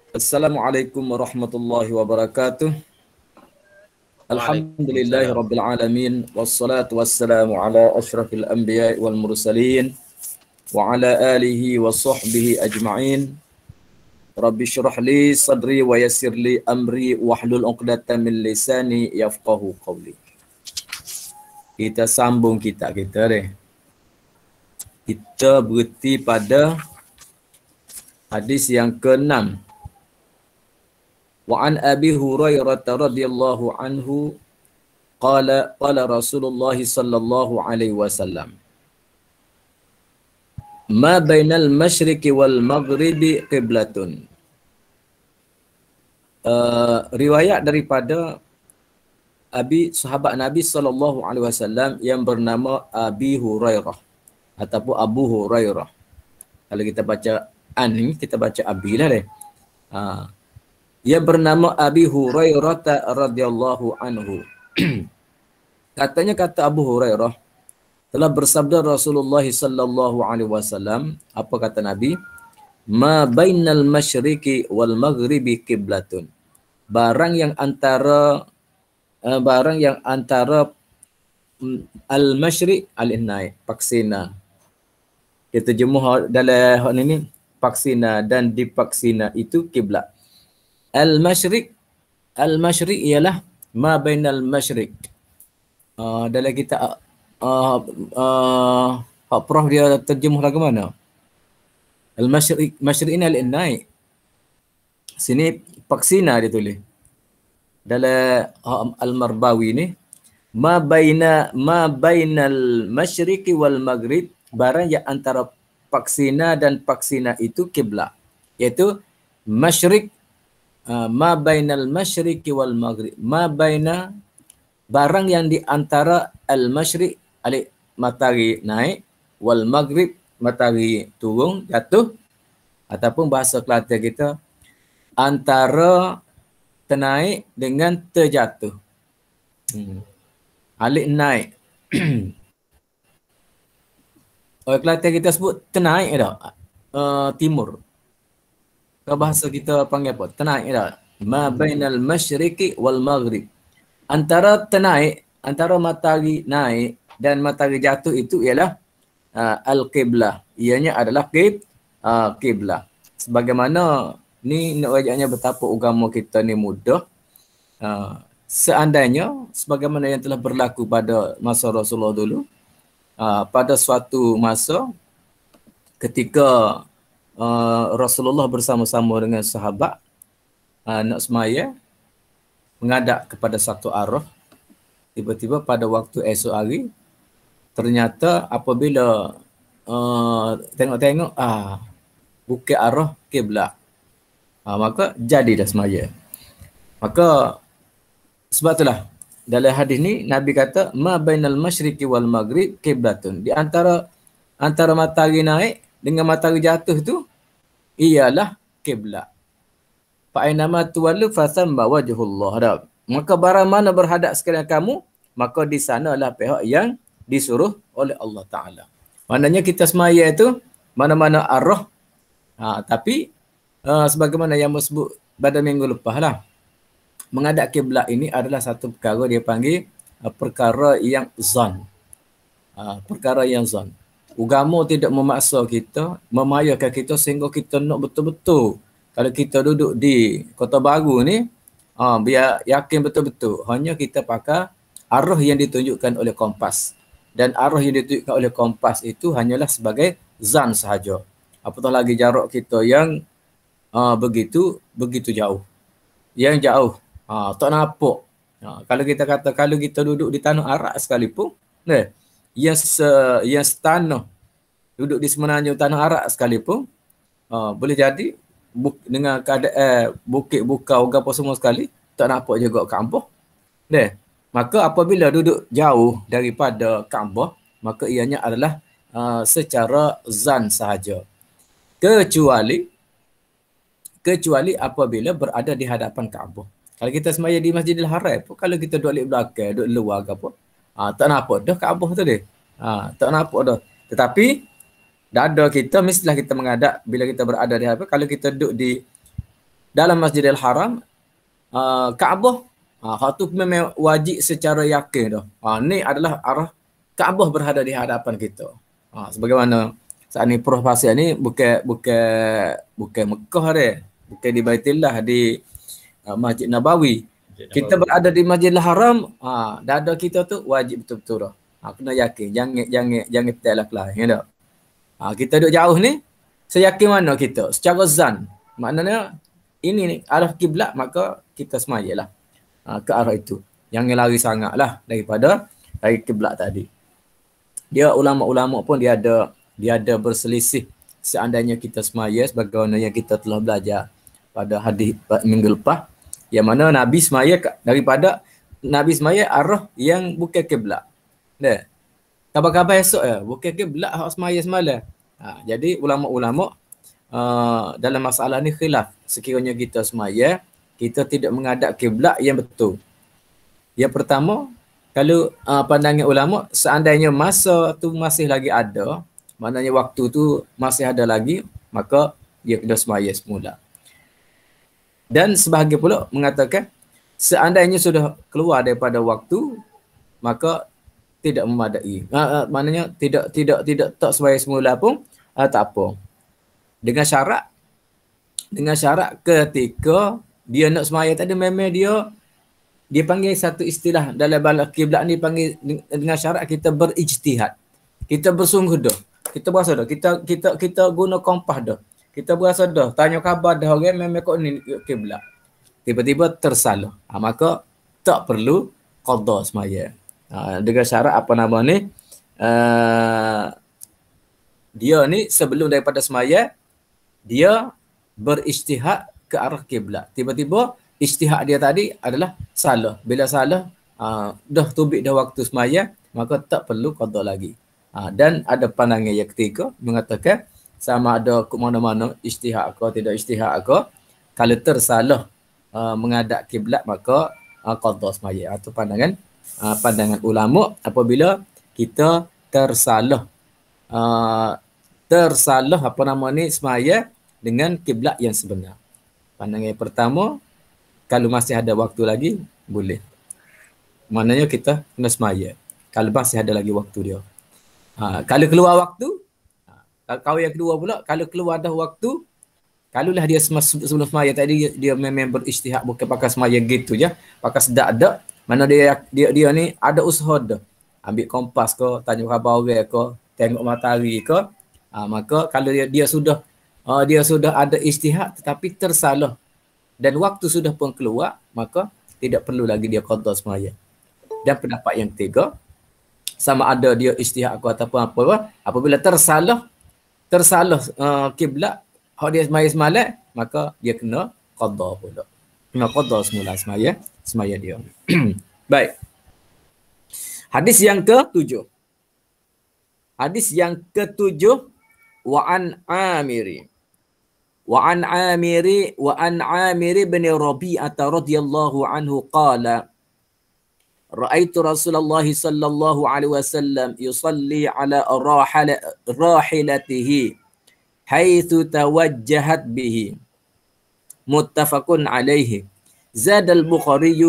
Assalamualaikum warahmatullahi wabarakatuh. Alhamdulillahi Waalaikumsalam. rabbil alamin. Wassalatu wassalamu ala ashrafil anbiya'i wal mursalin. Wa ala alihi wa sahbihi ajma'in. Rabbi syrah li sadri wa yassir li amri wahlul uqdatan min lisani yafqahu qawli. Kita sambung kita deh. Kita berhenti pada hadis yang ke-6. Wa an Abi Hurairah radhiyallahu anhu qala Rasulullah sallallahu alaihi wasallam ma bainal masyriqi wal maghribi qiblatun. Riwayat daripada sahabat Nabi sallallahu alaihi wasallam yang bernama Abi Hurairah ataupun Abu Hurairah. Kalau kita baca an ni kita baca Abi lah deh. Ia bernama Abi Hurairah radhiyallahu anhu. Katanya kata Abu Hurairah, telah bersabda Rasulullah sallallahu alaihi wasallam, apa kata Nabi? Ma bainal masyriqi wal maghribi qiblatun. Barang yang antara al-masyriq al-innai, paksina. Dia terjemuh dalam hal ini paksina dan dipaksina itu kiblat. Al-masyriq ialah ma bainal masyriq. Dalam kita Pak Prof dia terjemuh lagu mana? Al-masyriq ini al-innai. Sini paksina dia tulis. Dalam Al-Marbawi ni ma bainal masyriqi wal maghrib, barang yang antara paksina dan paksina itu kiblat. Iaitu masyriq, ma bainal masyriqi wal maghrib, ma baina barang yang di antara al-masyriq alik matahari naik, wal maghrib matahari turun jatuh, ataupun bahasa Kelantan kita antara ternaik dengan terjatuh. Alik naik. Orang Kelantan kita sebut ternaik dah. Timur. Kalau bahasa kita panggil apa? Ternaik dah. Ma bainal masyriqi wal maghrib. Antara ternaik, antara matahari naik dan matahari jatuh itu ialah al-qiblah. Ianya adalah qiblah. Sebagaimana ni nak rajaknya betapa agama kita ni mudah. Seandainya sebagaimana yang telah berlaku pada masa Rasulullah dulu, pada suatu masa ketika Rasulullah bersama-sama dengan sahabat nak semaya menghadap kepada satu arah, tiba-tiba pada waktu esok hari ternyata apabila tengok-tengok bukit arah kiblat, maka jadilah semaya. Maka sebab itulah dalam hadis ni Nabi kata ma bainal masyriqi wal maghrib qiblatun. Di antara matahari naik dengan matahari jatuh tu ialah kiblat. Fa ainama tuwallu fasamma wajhullah. Maka barang mana berhadap sekalian kamu, maka di sanalah pihak yang disuruh oleh Allah Taala. Maknanya kita semaya itu mana-mana arah, tapi sebagaimana yang disebut pada minggu lepas lah, menghadap kiblat ini adalah satu perkara dia panggil perkara yang zon. Perkara yang zon. Agama tidak memaksa kita, memayakan kita sehingga kita nak betul-betul. Kalau kita duduk di Kota Baru ni, biar yakin betul-betul. Hanya kita pakai arah yang ditunjukkan oleh kompas. Dan arah yang ditunjukkan oleh kompas itu hanyalah sebagai zan sahaja. Apatah lagi jarak kita yang begitu jauh. Yang jauh, tak nampak. Kalau kita kata, kalau kita duduk di tanah Arak sekalipun, yang setanah, duduk di semenanjung tanah Arak sekalipun, boleh jadi dengan keadaan bukit bukau apa semua sekali, tak nampak juga Kaabah. Maka apabila duduk jauh daripada Kaabah, maka ianya adalah secara zan sahaja. Kecuali apabila berada di hadapan Kaabah. Kalau kita semaya di Masjidil Haram, kalau kita duduk di belakang, duduk luar ke apa, tak nampak dah Kaabah tu dia. Tak nampak dah. Tetapi dada kita mestilah kita menghadap bila kita berada di hadapan. Kalau kita duduk di dalam Masjidil Haram, Kaabah, hak tu memang wajib secara yakin dah. Ni adalah arah Kaabah berada di hadapan kita. Sebagaimana saat ni Prof Pasir ni bukan Mekah dia, bukan di Baitullah, di Masjid Nabawi. Kita berada di Masjidil Haram, dada kita tu wajib betul-betul dah. Kena yakin, jangan tak lain ya tak. Kita duduk jauh ni, seyakin mana kita? Secara zan. Maknanya ini ni arah kiblat, maka kita semayalah ke arah itu. Jangan lari sangatlah dari kiblat tadi. Dia ulama-ulama pun dia ada berselisih seandainya kita semaya sebagaimana yang kita telah belajar pada hadis minggu lepas, yang mana Nabi semaya daripada Nabi semaya arah yang bukan kiblat. Dah. Kabar-kabar esok bukan kiblat hak semaya semalam. Jadi ulama-ulama dalam masalah ni khilaf. Sekiranya kita semaya, kita tidak menghadap kiblat yang betul. Yang pertama, kalau pandangan ulama, seandainya masa tu masih lagi ada, maknanya waktu tu masih ada lagi, maka dia kena semaya semula. Dan sebahagian pula mengatakan, seandainya sudah keluar daripada waktu, maka tidak memadai. Maknanya tidak tak semaya semula pun tak apa. Dengan syarat ketika dia nak semaya tadi, memang dia panggil satu istilah dalam bala kiblat ni, panggil dengan syarat kita berijtihad. Kita bersungguh dah. Kita berasa dah. Kita guna kompas dah. Kita berasa dah. Tanya khabar dah orang memang kau ni kiblat. Tiba-tiba tersalah. Maka tak perlu qada semaya. Dengan syarat apa nama ni? Dia ni sebelum daripada semaya, dia berijtihad ke arah kiblat. Tiba-tiba ijtihad dia tadi adalah salah. Bila salah, dah tubik dah waktu semaya, maka tak perlu qada lagi. Dan ada pandangan yang ketiga mengatakan sama ada ke mana-mana ijtihad ke tidak ijtihad ke, kalau tersalah menghadap kiblat maka qada semaya. Itu pandangan ulama apabila kita tersalah apa nama ni semaya dengan kiblat yang sebenar. Pandangan yang pertama, kalau masih ada waktu lagi, boleh. Maknanya kita kena semaya. Kalau masih ada lagi waktu dia. Kalau keluar waktu, kau yang kedua pula, kalau keluar dah waktu, kalaulah dia sebelum semaya tadi, dia memang berijtihad, bukan pakai semaya gitu je, pakai sedak-dak, mana dia ni ada usaha dah. Ambil kompas ke, tanya khabar orang ke, tengok matahari ke, maka kalau dia sudah ada ijtihad tetapi tersalah dan waktu sudah pun keluar, maka tidak perlu lagi dia qada semaya. Dan pendapat yang ketiga, sama ada dia ijtihad ataupun apa, apabila tersalah kiblat hak dia semaya, maka dia kena qada pula. Kena qada semula semaya dia. Baik. Hadis yang ke-7. Hadis yang ke-7, wa an Amir bin Rabi'ah radhiyallahu anhu qala ra'aitu Rasulullah sallallahu alaihi wasallam yusalli ala rahilatihi haitsu tawajjahat bihi, muttafaqun alaihi. Zada al-Bukhari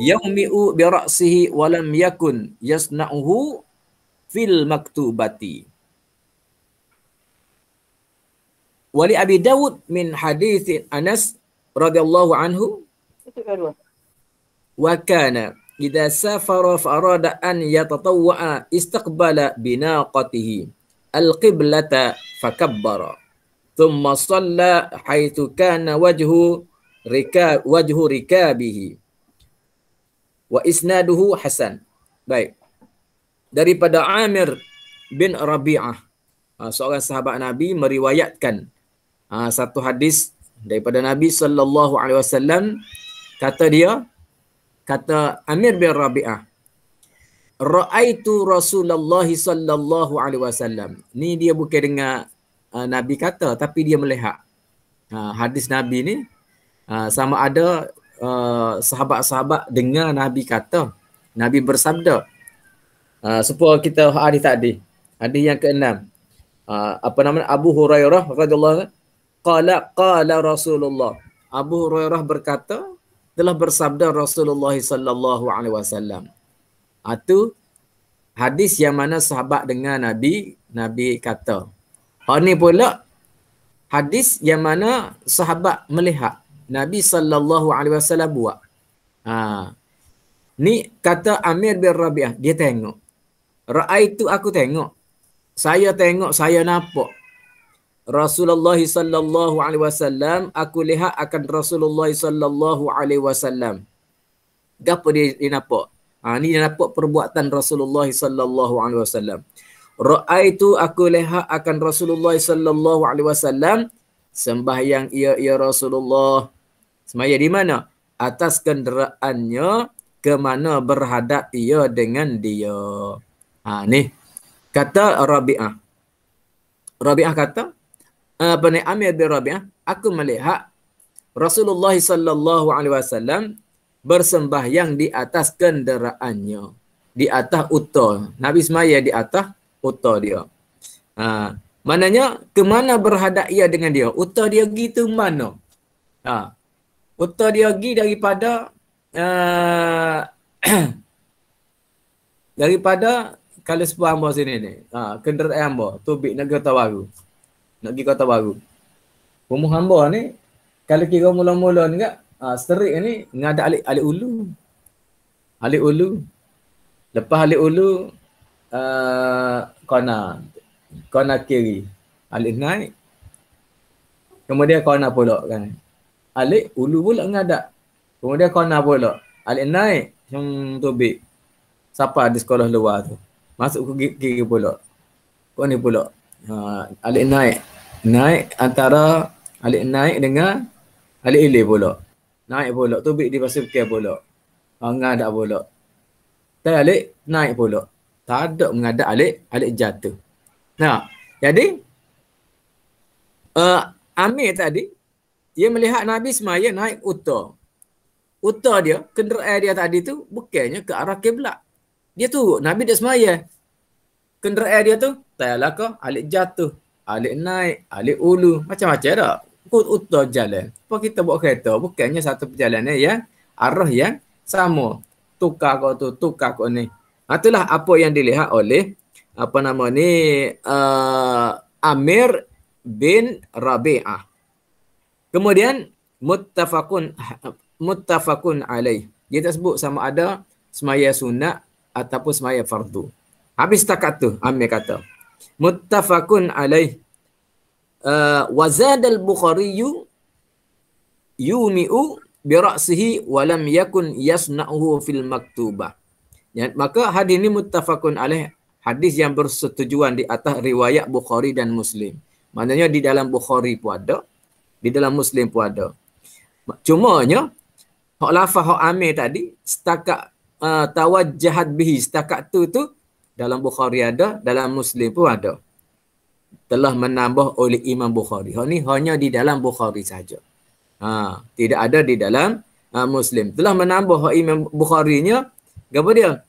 yawmi'u bi ra'sihi wa lam yakun yasna'uhu fil maktubati. Wali Abi Dawud min hadits Anas radhiyallahu anhu wa kana idza safara fa arada an yatatawwa istaqbala binaqatihi al-qiblata fakabbara thumma shalla haitsu kana wajhu rikabihi wa isnaduhu hasan. Baik. Daripada Amir bin Rabi'ah, seorang sahabat Nabi, meriwayatkan satu hadis daripada Nabi sallallahu alaihi wasallam. Kata Amir bin Rabi'ah, ra'aitu Rasulullah sallallahu alaihi wasallam. Ni dia bukan dengar Nabi kata, tapi dia melihat. Hadis Nabi ni sama ada sahabat-sahabat dengar Nabi kata, Nabi bersabda. Supaya kita hadis tadi, hadis yang ke-6. Apa nama Abu Hurairah radhiyallahu anhu, qala Rasulullah. Abu Hurairah berkata, telah bersabda Rasulullah sallallahu alaihi wasallam. Itu hadis yang mana sahabat dengan Nabi kata. Ni pula hadis yang mana sahabat melihat Nabi sallallahu alaihi wasallam buat. Ni kata Amir bin Rabi'ah, dia tengok. Ra'aitu, aku tengok. Saya tengok, saya nampak. Rasulullah sallallahu alaihi wasallam, aku lihat akan Rasulullah sallallahu alaihi wasallam. Gapo dia nampak? Ni dia nampak perbuatan Rasulullah sallallahu alaihi wasallam. Ra'aitu, aku lihat akan Rasulullah sallallahu alaihi wasallam sembahyang ia Rasulullah. Sembahyang di mana? Atas kenderaannya ke mana berhadap ia dengan dia. Ni kata Rabi'ah. Rabi'ah kata, Amir bin Rabi'ah, aku melihat Rasulullah sallallahu alaihi wasallam bersembahyang di atas kenderaannya, di atas unta. Nabi semaya di atas unta dia. Maknanya ke mana berhadap ia dengan dia? Unta dia pergi tu mana? Unta dia pergi daripada daripada kalau sebuah hamba sini ni. Kenderaan hamba, tubik nak Kota Baru. Nak pergi Kota Baru. Rumah hamba ni, kalau kira mula-mula ni kat, seterik ni, ngada alik ulu. Alik ulu. Lepas alik ulu, kona kiri. Alik naik. Kemudian kona pula kan. Alik ulu pula ngada. Kemudian kona pula. Alik naik, tubik. Siapa di sekolah luar tu? Masuk ke kiri pula. Kau ni pula. Alik naik. Naik antara alik naik dengan alik ilir pula. Naik pula. Tubik di pasir ke pula. Ngadak pula. Dan alik naik pula. Tak ada mengadak alik jatuh. Jadi Amir tadi, dia melihat Nabi semaya naik unta. Unta dia, kenderaan dia tadi tu bukannya ke arah kiblat. Dia tu Nabi dah semaya. Kenderaan dia tu tayalah ke alik jatuh, alik naik, alik ulu, macam-macam dah. Unta jalan. Apa kita buat kereta bukannya satu perjalanan yang arah yang sama. Tukar kau tu, tukar kau ni. Itulah apa yang dilihat oleh Amir bin Rabi'ah. Kemudian muttafaqun alaih. Dia tak sebut sama ada semaya sunat ataupun semaya fardu. Habis setakat tu Amir kata. Muttafaqun alaih. Wa zadal Bukhari yumi'u bi ra'sihi wa lam yakun yasna'uhu fil maktubah. Maka hadis ini muttafaqun alaih, hadis yang bersetujuan di atas riwayat Bukhari dan Muslim. Maknanya di dalam Bukhari pun ada, di dalam Muslim pun ada. Cumanya hak lafaz hak Amir tadi setakat tawajjahat bihi, setakat tu dalam Bukhari ada, dalam Muslim pun ada. Telah menambah oleh Imam Bukhari. Hak ni hanya di dalam Bukhari saja. Tidak ada di dalam Muslim. Telah menambah hak Imam Bukhari-nya, apa dia?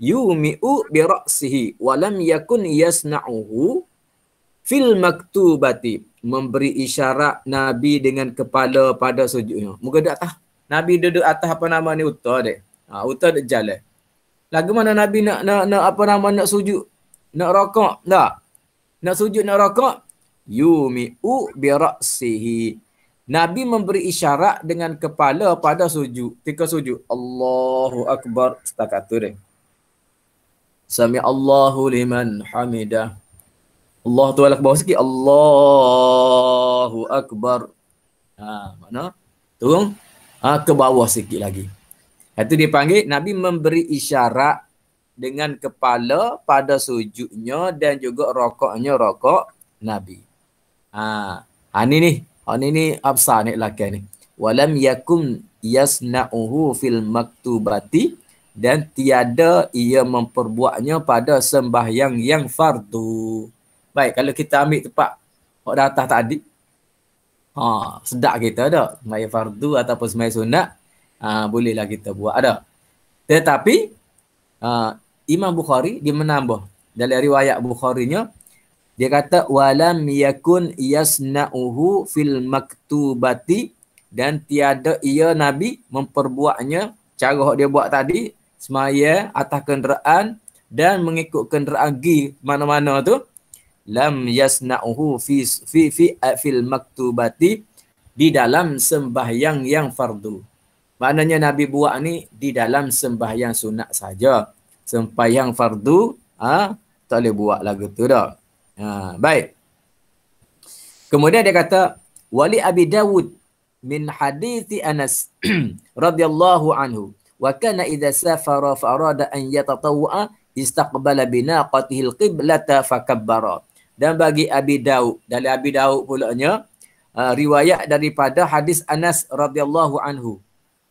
Yumi'u bi ra'sihi wa lam yakun yasna'uhu fil maktubati. Memberi isyarat Nabi dengan kepala pada sujudnya. Muka di atas. Nabi duduk atas ni unta dia. Unta dia jalan. Lagu mana Nabi nak sujud? Nak rakaat? Tak. Nak sujud, nak rakaat? Yumi'u bi ra'sihi. Nabi memberi isyarat dengan kepala pada sujud. Ketika sujud, Allahu Akbar. Setakat tu dia. Sami Allahu liman hamidah. Allah tu ke bawah sikit. Allahu Akbar. Mana? Turun. Ke bawah sikit lagi. Itu dipanggil Nabi memberi isyarat dengan kepala pada sujudnya dan juga rakaatnya rakaat Nabi. Ini absar ni lakan ni. Walam yakum yasna'uhu fil maktubati, dan tiada ia memperbuatnya pada sembahyang yang fardu. Baik, kalau kita ambil tempat hak datang tadi, sedap kita dah. Sembahyang fardu ataupun sembahyang sunat, bolehlah kita buat ada. Tetapi Imam Bukhari dia menambah dalam riwayat Bukharinya, Dia kata walam yakun yasna'uhu fil maktubati, dan tiada ia Nabi memperbuatnya cara dia buat tadi, semaya atas kenderaan dan mengikut kenderaan pergi mana-mana tu, lam yasna'uhu fil maktubati, di dalam sembahyang yang fardu. Maknanya Nabi buat ni di dalam sembahyang sunat saja. Sembahyang fardu tak boleh buat lagu tu dah. Baik. Kemudian dia kata wali Abi Dawud min hadithi Anas radhiyallahu anhu wa kana idza safara fa arada an yatatawwa istaqbala binaqatihi al-qiblata fakabbara. Dan bagi Abi Daud, dari Abi Daud pulanya riwayat daripada hadis Anas radhiyallahu anhu.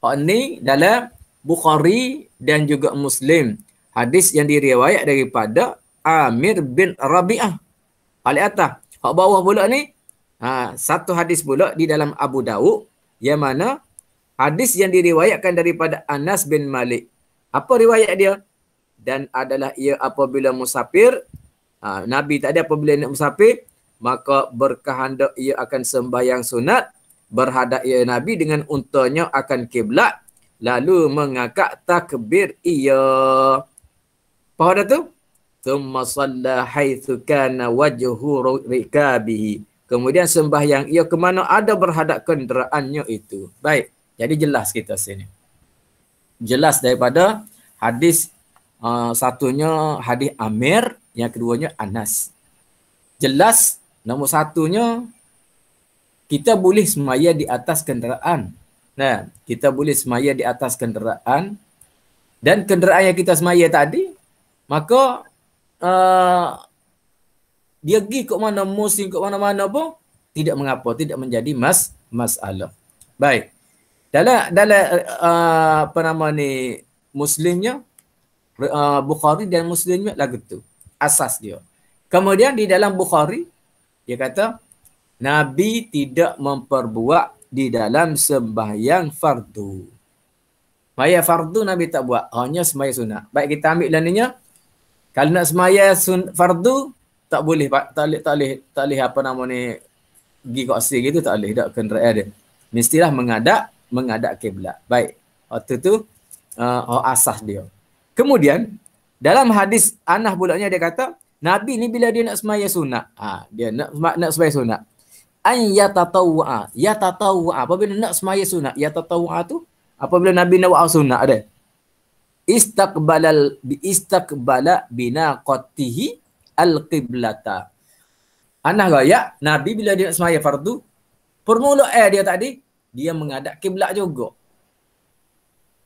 Ini dalam Bukhari dan juga Muslim. Hadis yang diriwayat daripada Amir bin Rabi'ah. Paling atas. Hak bawah pula ni, satu hadis pula di dalam Abu Daud, yang mana hadis yang diriwayatkan daripada Anas bin Malik. Apa riwayat dia? Dan adalah ia apabila musafir, Nabi tadi apabila nak musafir, maka berkehendak ia akan sembahyang sunat, berhadap ia Nabi dengan untanya akan kiblat, lalu mengangkat takbir ia. Pada tu, thumma shalla haitsu kana wajhu rikabihi. Kemudian sembahyang ia ke mana ada berhadap kenderaannya itu. Baik, jadi jelas kita sini. Jelas daripada hadis satunya hadis Amir, yang keduanya Anas. Jelas nombor satunya kita boleh semaya di atas kenderaan. Nah, kita boleh semaya di atas kenderaan, dan kenderaan yang kita semaya tadi, maka dia pergi ke mana, musim ke mana-mana pun tidak mengapa, tidak menjadi masalah. Baik. Dalam apa nama ni, Muslimnya, Bukhari dan Muslimnya lagu tu asas dia. Kemudian di dalam Bukhari dia kata Nabi tidak memperbuat di dalam sembahyang fardu. Sembahyang fardu Nabi tak buat, hanya sembahyang sunat. Baik, kita ambil laninya, kalau nak sembahyang fardu tak boleh tak boleh apa nama ni, pergi ke asir gitu, tak boleh dak kenderaan dia. Mestilah menghadap kiblat. Baik. Waktu tu asas dia. Kemudian dalam hadis Anas pulanya dia kata Nabi ni bila dia nak sembahyang sunat, dia nak sembahyang sunat, an yatatawwa, apabila nak sembahyang sunat, yatatawwa tu apabila Nabi nak buat sunat ada istaqbala binaqatihi al-qiblata. Anas gaya Nabi bila dia nak sembahyang fardu, permulaan dia tadi dia menghadap kiblat juga.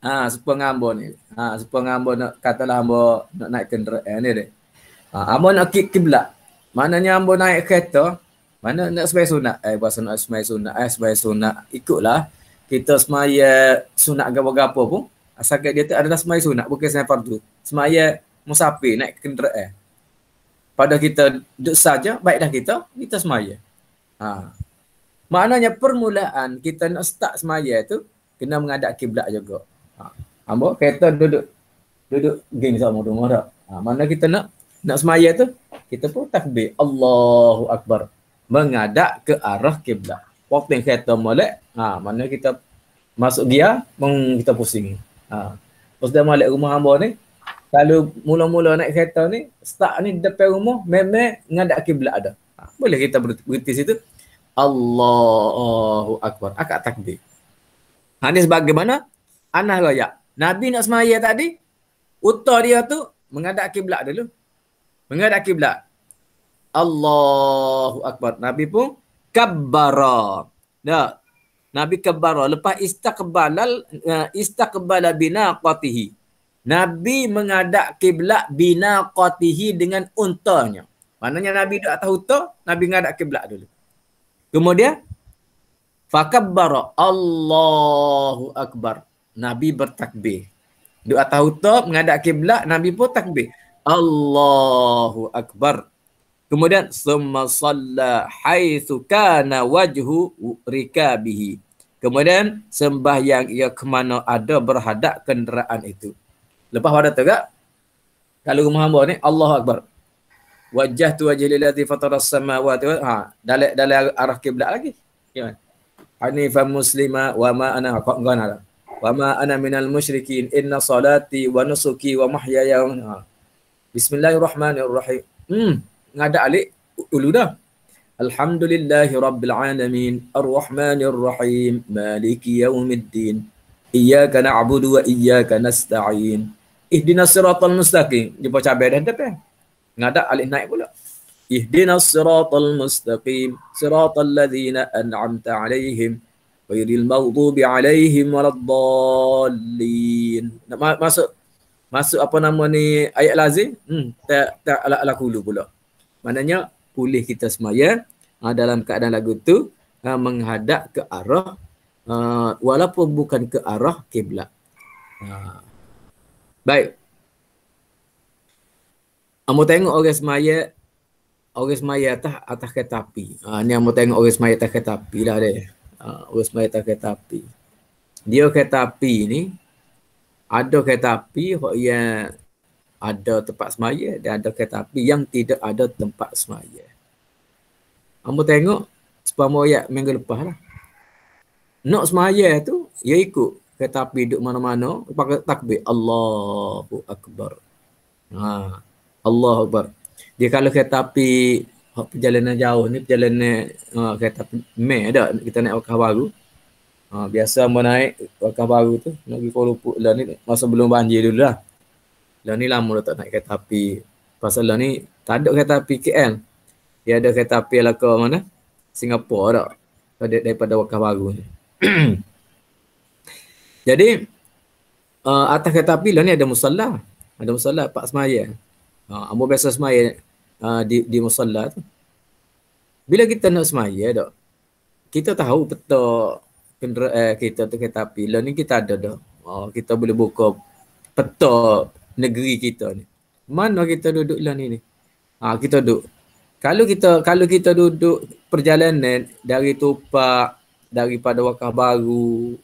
Supaya hamba ni, supaya hamba nak katalah hamba nak naik kenderaan ni dia. Hamba nak kiblat. Maknanya hamba naik kereta, mana nak sembahyang sunat, pasal nak sembahyang sunat, ikutlah kita sembahyang sunat gapo-gapo pun, asalkan dia tu adalah sembahyang sunat, bukan sembahyang fardu. Sembahyang musafir naik kenderaan. Pada kita duduk saja, baiklah kita sembahyang. Maknanya permulaan kita nak start sembahyang tu kena menghadap kiblat juga. Hamba kereta duduk geng sama rumah dah. Mana kita nak sembahyang tu, kita pun takbir Allahu Akbar, menghadap ke arah kiblat. Waktu yang kereta molek, mana kita masuk dia, kita pusing. Terus dah molek rumah hamba ni, kalau mula-mula naik kereta ni, start ni depan rumah, memang menghadap kiblat ada. Boleh kita berhenti situ. Allahu Akbar, akak takbir. Ini sebagaimana Anas raya. Nabi nak sembahyang tadi, utar dia tu menghadap kiblat dulu. Menghadap kiblat. Allahu Akbar. Nabi pun kabbara. Dah. Nabi kabbara. Lepas istaqbala binaqatihi. Nabi menghadap kiblat binaqatihi dengan untanya. Maknanya Nabi duduk atas unta, Nabi menghadap kiblat dulu. Kemudian fakabbara. Allahu Akbar. Nabi bertakbir. Duduk atas unta menghadap kiblat, Nabi pun takbir. Allahu Akbar. Kemudian summa shalla haitsu kana wajhu rikabihi. Kemudian sembahyang ia ke mana ada berhadap kenderaan itu. Lepas pada tegak, kalau rumah hamba ni Allahu Akbar. wajjahtu wajhi lillazi fataras samawati wal dalam arah kiblat lagi. Ya. Hanifan muslima wa ma ana qana wa ma ana minal musyrikin inna salati wa nusuki wa mahyaya bismillahirrahmanirrahim. Ngada alik ulu dah. Alhamdulillahi rabbil alamin arrahmanir rahim maliki yaumiddin iyyaka na'budu wa iyyaka nasta'in ihdinas siratal mustaqim. Jumpa cabai dah depan. Ngada alik naik pula. Ihdinas siratal mustaqim siratal ladzina an'amta 'alaihim ghairil maghdubi 'alaihim waladdallin. Masuk apa nama ni ayat lazim? Tak laku dulu pula. Maknanya boleh kita semaya dalam keadaan lagu tu menghadap ke arah walaupun bukan ke arah kiblat. Baik. Amo tengok orang semaya atas kereta api. Ni amo tengok orang semaya atas kereta api lah dia. Orang semaya atas kereta api. Dia kereta api ni ada kereta api yang ada tempat semaya dan ada kereta api yang tidak ada tempat semaya. Amo tengok sepama ayat minggu lepas lah. Nak semaya tu, dia ikut kereta api duduk mana-mana, pakai takbir. Allahu Akbar. Allahu Akbar. Dia kalau kereta api perjalanan jauh ni, perjalanan kereta api ada, kita naik Wakah Baru. Biasa mau naik Wakah Baru tu, nak pergi Kuala Lumpur lah ni, masa belum banjir dulu lah. Lah ni lama dah tak naik kereta api. Pasal lah ni tak ada kereta api KL. Dia ada kereta api lah ke mana? Singapura tak. Daripada Wakah Baru ni. Jadi atas kereta api lah ni ada musalla. Ada musalla Pak Semaya. Ambo biasa semaya di musalla tu. Bila kita nak semaya dak, kita tahu peta kita tu kereta api. Lah ni kita ada dah. Kita boleh buka peta negeri kita ni. Mana kita duduk lah ni. Kita duduk. Kalau kita duduk perjalanan dari Tupak, daripada Wakah Baru,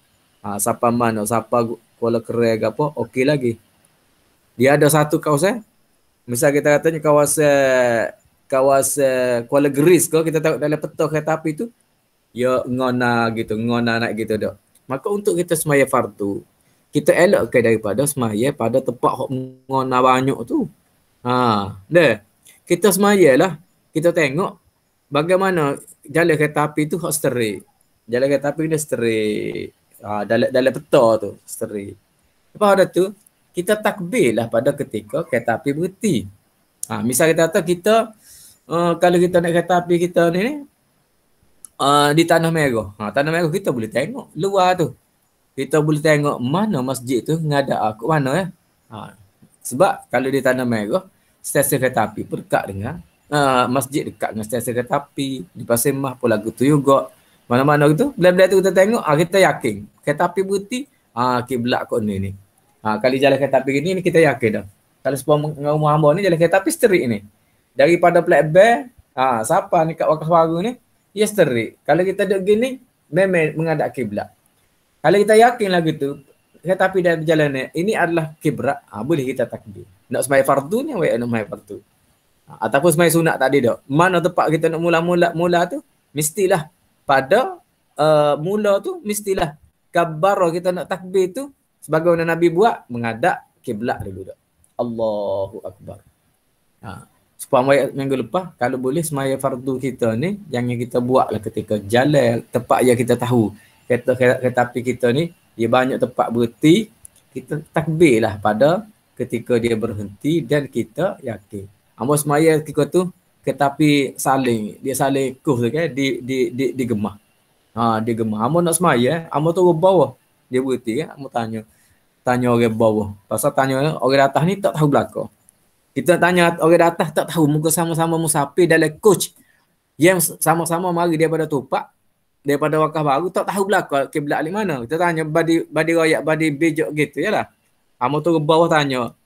siapa mana, siapa Kuala Kereng apa, okey lagi. Dia ada satu kawasan. Misal kita katanya kawasan Kuala Geris ke, kita tengok dalam peta kereta api tu, ya ngona naik gitu dah. Maka untuk kita semaya fardu, kita elakkan daripada semaya pada tempat ngona banyak tu. Dah. Kita semayalah, kita tengok bagaimana jalan kereta api tu hot straight. Jalan kereta api dia straight. Dalam peta tu straight. Lepas ada tu, kita takbirlah pada ketika kereta api berhenti. Misal kita kata kalau kita naik kereta api kita ni di Tanah Merah. Tanah Merah kita boleh tengok luar tu. Kita boleh tengok mana masjid tu ngadap kat mana ya. Sebab kalau di Tanah Merah, stesen kereta api pun dekat dengan masjid dekat dengan stesen kereta api. Di Pasir Mas pun lagu tu juga. Mana-mana gitu. Bila-bila tu kita tengok, kita yakin. Kereta api berhenti, kiblat kat ni. Kali jalan kereta api ni kita yakin dah. Kalau sepuluh rumah hamba ni jalan kereta api street ni. Daripada Plat Bear, siapa ni kat Wakah Baru ni, dia street. Kalau kita duduk gini, memang menghadap kiblat. Kalau kita yakin lagu tu, kereta api dah berjalan ni, ini adalah kiblat, boleh kita takbir. Nak sembahyang fardu ni, nak sembahyang fardu. Ataupun sembahyang sunat tadi dah. Mana tempat kita nak mula tu, mestilah pada mula tu, mestilah kabar kita nak takbir tu, sebagaimana Nabi buat, menghadap kiblat dulu dah. Allahu Akbar. Supaya minggu lepas, kalau boleh sembahyang fardu kita ni, jangan kita buatlah ketika jalan tempat yang kita tahu. Kereta api kita ni, dia banyak tempat berhenti, kita takbirlah pada ketika dia berhenti dan kita yakin. Amo semaya ketika tu, kereta api dia saling kuh tu kan, di gemah. Di gemah. Amo nak semaya, amo tu bawah. Dia berhenti kan, amo tanya orang bawah. Pasal tanya orang atas ni tak tahu belakang. Kita tanya orang atas tak tahu, muka sama-sama musafir dalam coach yang sama-sama mari daripada Tupak, daripada Wakah Baru, tak tahu belakang kiblat di mana. Kita tanya badi royak, badi bejok gitu yalah. Amo tu bawah tanya,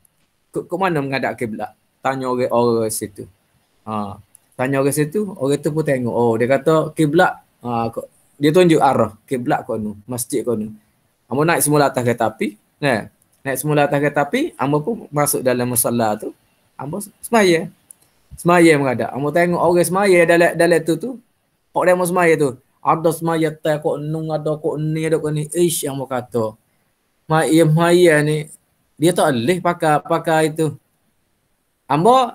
ke mana menghadap kiblat? Tanya orang situ. Tanya orang situ, orang tu pun tengok. Oh, dia kata kiblat, dia tunjuk arah kiblat kono, masjid kono. Amo naik semula atas kereta api, naik semula atas kereta api, amo pun masuk dalam musalla tu, amo semaya. Semaya menghadap. Ambo tengok orang semaya dalam tu. Kok demo semaya tu. Ada semaya teh kok nung ada kok ni ada kok ni. Ish yang mau kata. Maya ni dia tak boleh pakai itu. Ambo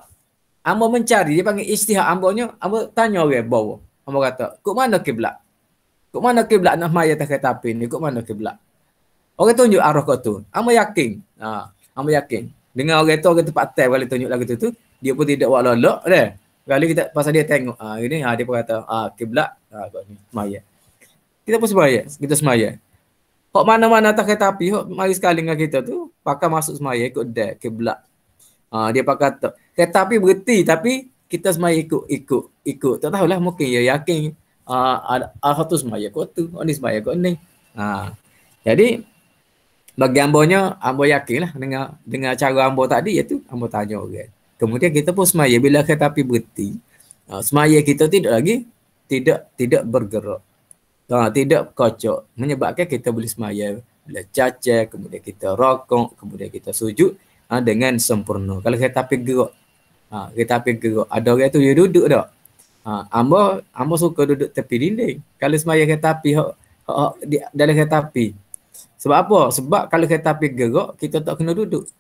ambo mencari dia panggil istihad ambonya. Ambo tanya orang bawa. Ambo kata, "Kok mana kiblat? Kok mana kiblat nak maya tak kereta api ni? Kok mana kiblat?" Orang tunjuk arah kau tu. Ambo yakin. Ambo yakin. Dengan orang tu orang tempat tab kali tunjuk lagu tu, dia pun tidak buat lolok dah. Kali kita pasal dia tengok ini dia pun kata kiblat kau ni maya. Kita pun semaya, kita semaya. Kok mana-mana tak kereta api, kok mari sekali dengan kita tu, pakai masuk semaya ikut dah kiblat. Dia pakai kata, kereta api berhenti tapi kita semaya ikut. Tak tahulah mungkin dia yakin ada satu semaya kau tu, ni semaya kau ni. Jadi bagi ambonya, ambo yakinlah dengan cara ambo tadi iaitu ambo tanya orang. Kemudian kita pun semaya bila kereta api berhenti. Semaya kita tidak bergerak. Tidak kocok. Menyebabkan kita boleh semaya bila cacat, kemudian kita rokok, kemudian kita sujud dengan sempurna. Kalau kereta api gerak, ada orang tu dia duduk tak? Ambo suka duduk tepi dinding. Kalau semaya kereta api dalam kereta api. Sebab apa? Sebab kalau kereta api gerak, kita tak kena duduk.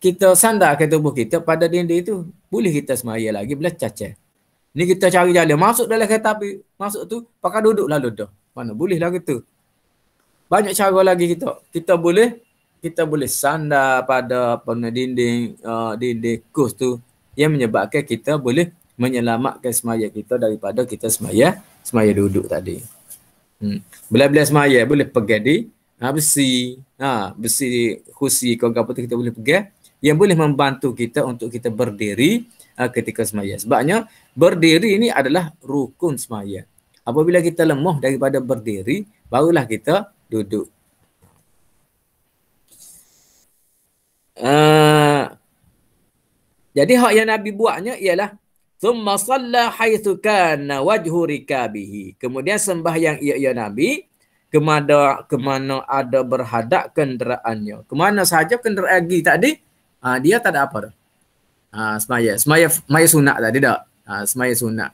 Kita sandarkan tubuh kita pada dinding itu. Boleh kita semaya lagi bila cacat. Ni kita cari jalan. Masuk dalam kereta api. Masuk tu, pakai duduk lalu dah. Mana boleh lah gitu. Banyak cara lagi kita. Kita boleh sandar pada dinding kos tu. Yang menyebabkan kita boleh menyelamatkan semaya kita daripada kita semaya duduk tadi. Bila semaya boleh pegang di besi kursi kau apa tu kita boleh pegang yang boleh membantu kita untuk kita berdiri ketika semaya. Sebabnya berdiri ini adalah rukun semaya. Apabila kita lemah daripada berdiri, barulah kita duduk. Jadi hak yang Nabi buatnya ialah thumma shalla haitsu kana wajhu rikabihi. Kemudian sembahyang ia Nabi kemana ada berhadap kenderaannya. Kemana sahaja kenderaan tadi, dia tak ada apa dah. Semaya sunat tadi tak? Semaya sunat.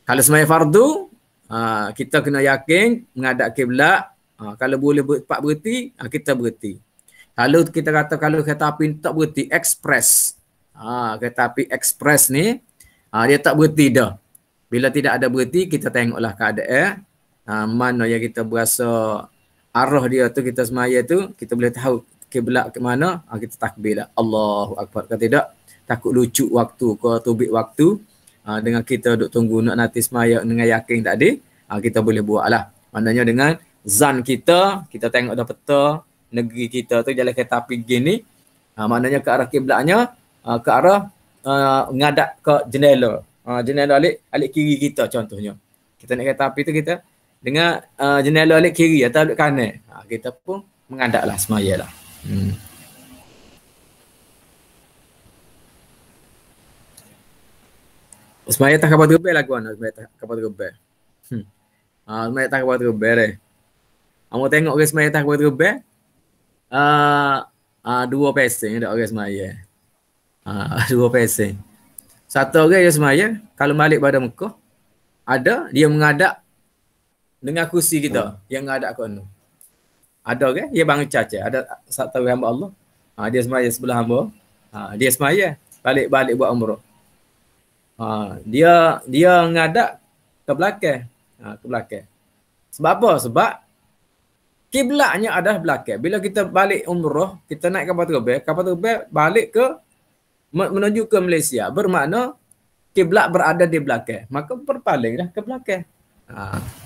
Kalau semaya fardu, kita kena yakin menghadap kiblat. Kalau boleh berhenti, kita berhenti. Kalau kita kata kalau kereta api tak berhenti, ekspres. Kereta api ekspres ni, dia tak berhenti dah. Bila tidak ada berhenti, kita tengoklah keadaan. Mana yang kita berasa arah dia tu, kita semaya tu, kita boleh tahu kiblat ke mana, kita takbir lah. Allahu Akbar. Kalau tidak, takut lucu waktu ke tubik waktu dengan kita duduk tunggu nak nanti semaya dengan yakin tadi, kita boleh buat lah. Maknanya dengan zan kita tengok dah peta negeri kita tu jalan kereta api gini, maknanya ke arah kiblatnya, ke arah ngadap ke jendela. Jendela alik kiri kita contohnya. Kita naik kereta api tu kita dengan jendela alik kiri atau alik kanan. Kita pun mengadaplah semaya lah. Semaya tak kabar terbel lagu anak. Semaya tak kabar terbel. Semaya tak kabar terbel deh. Kamu tengok orang semaya tak kabar terbel. 2 pesen ada orang semaya. 2 pesen. Satu orang yang semaya, kalau balik pada Mekah, ada dia menghadap dengan kursi kita yang menghadap ke anu. Ada orang dia bangun caca, ada satu hamba Allah. Dia semaya sebelah hamba. Dia semaya balik buat umrah. Dia menghadap ke belakang. Ke belakang. Sebab apa? Sebab kiblatnya adalah belakang. Bila kita balik umrah, kita naik kapal terbang balik ke menuju ke Malaysia. Bermakna kiblat berada di belakang. Maka berpalinglah ke belakang.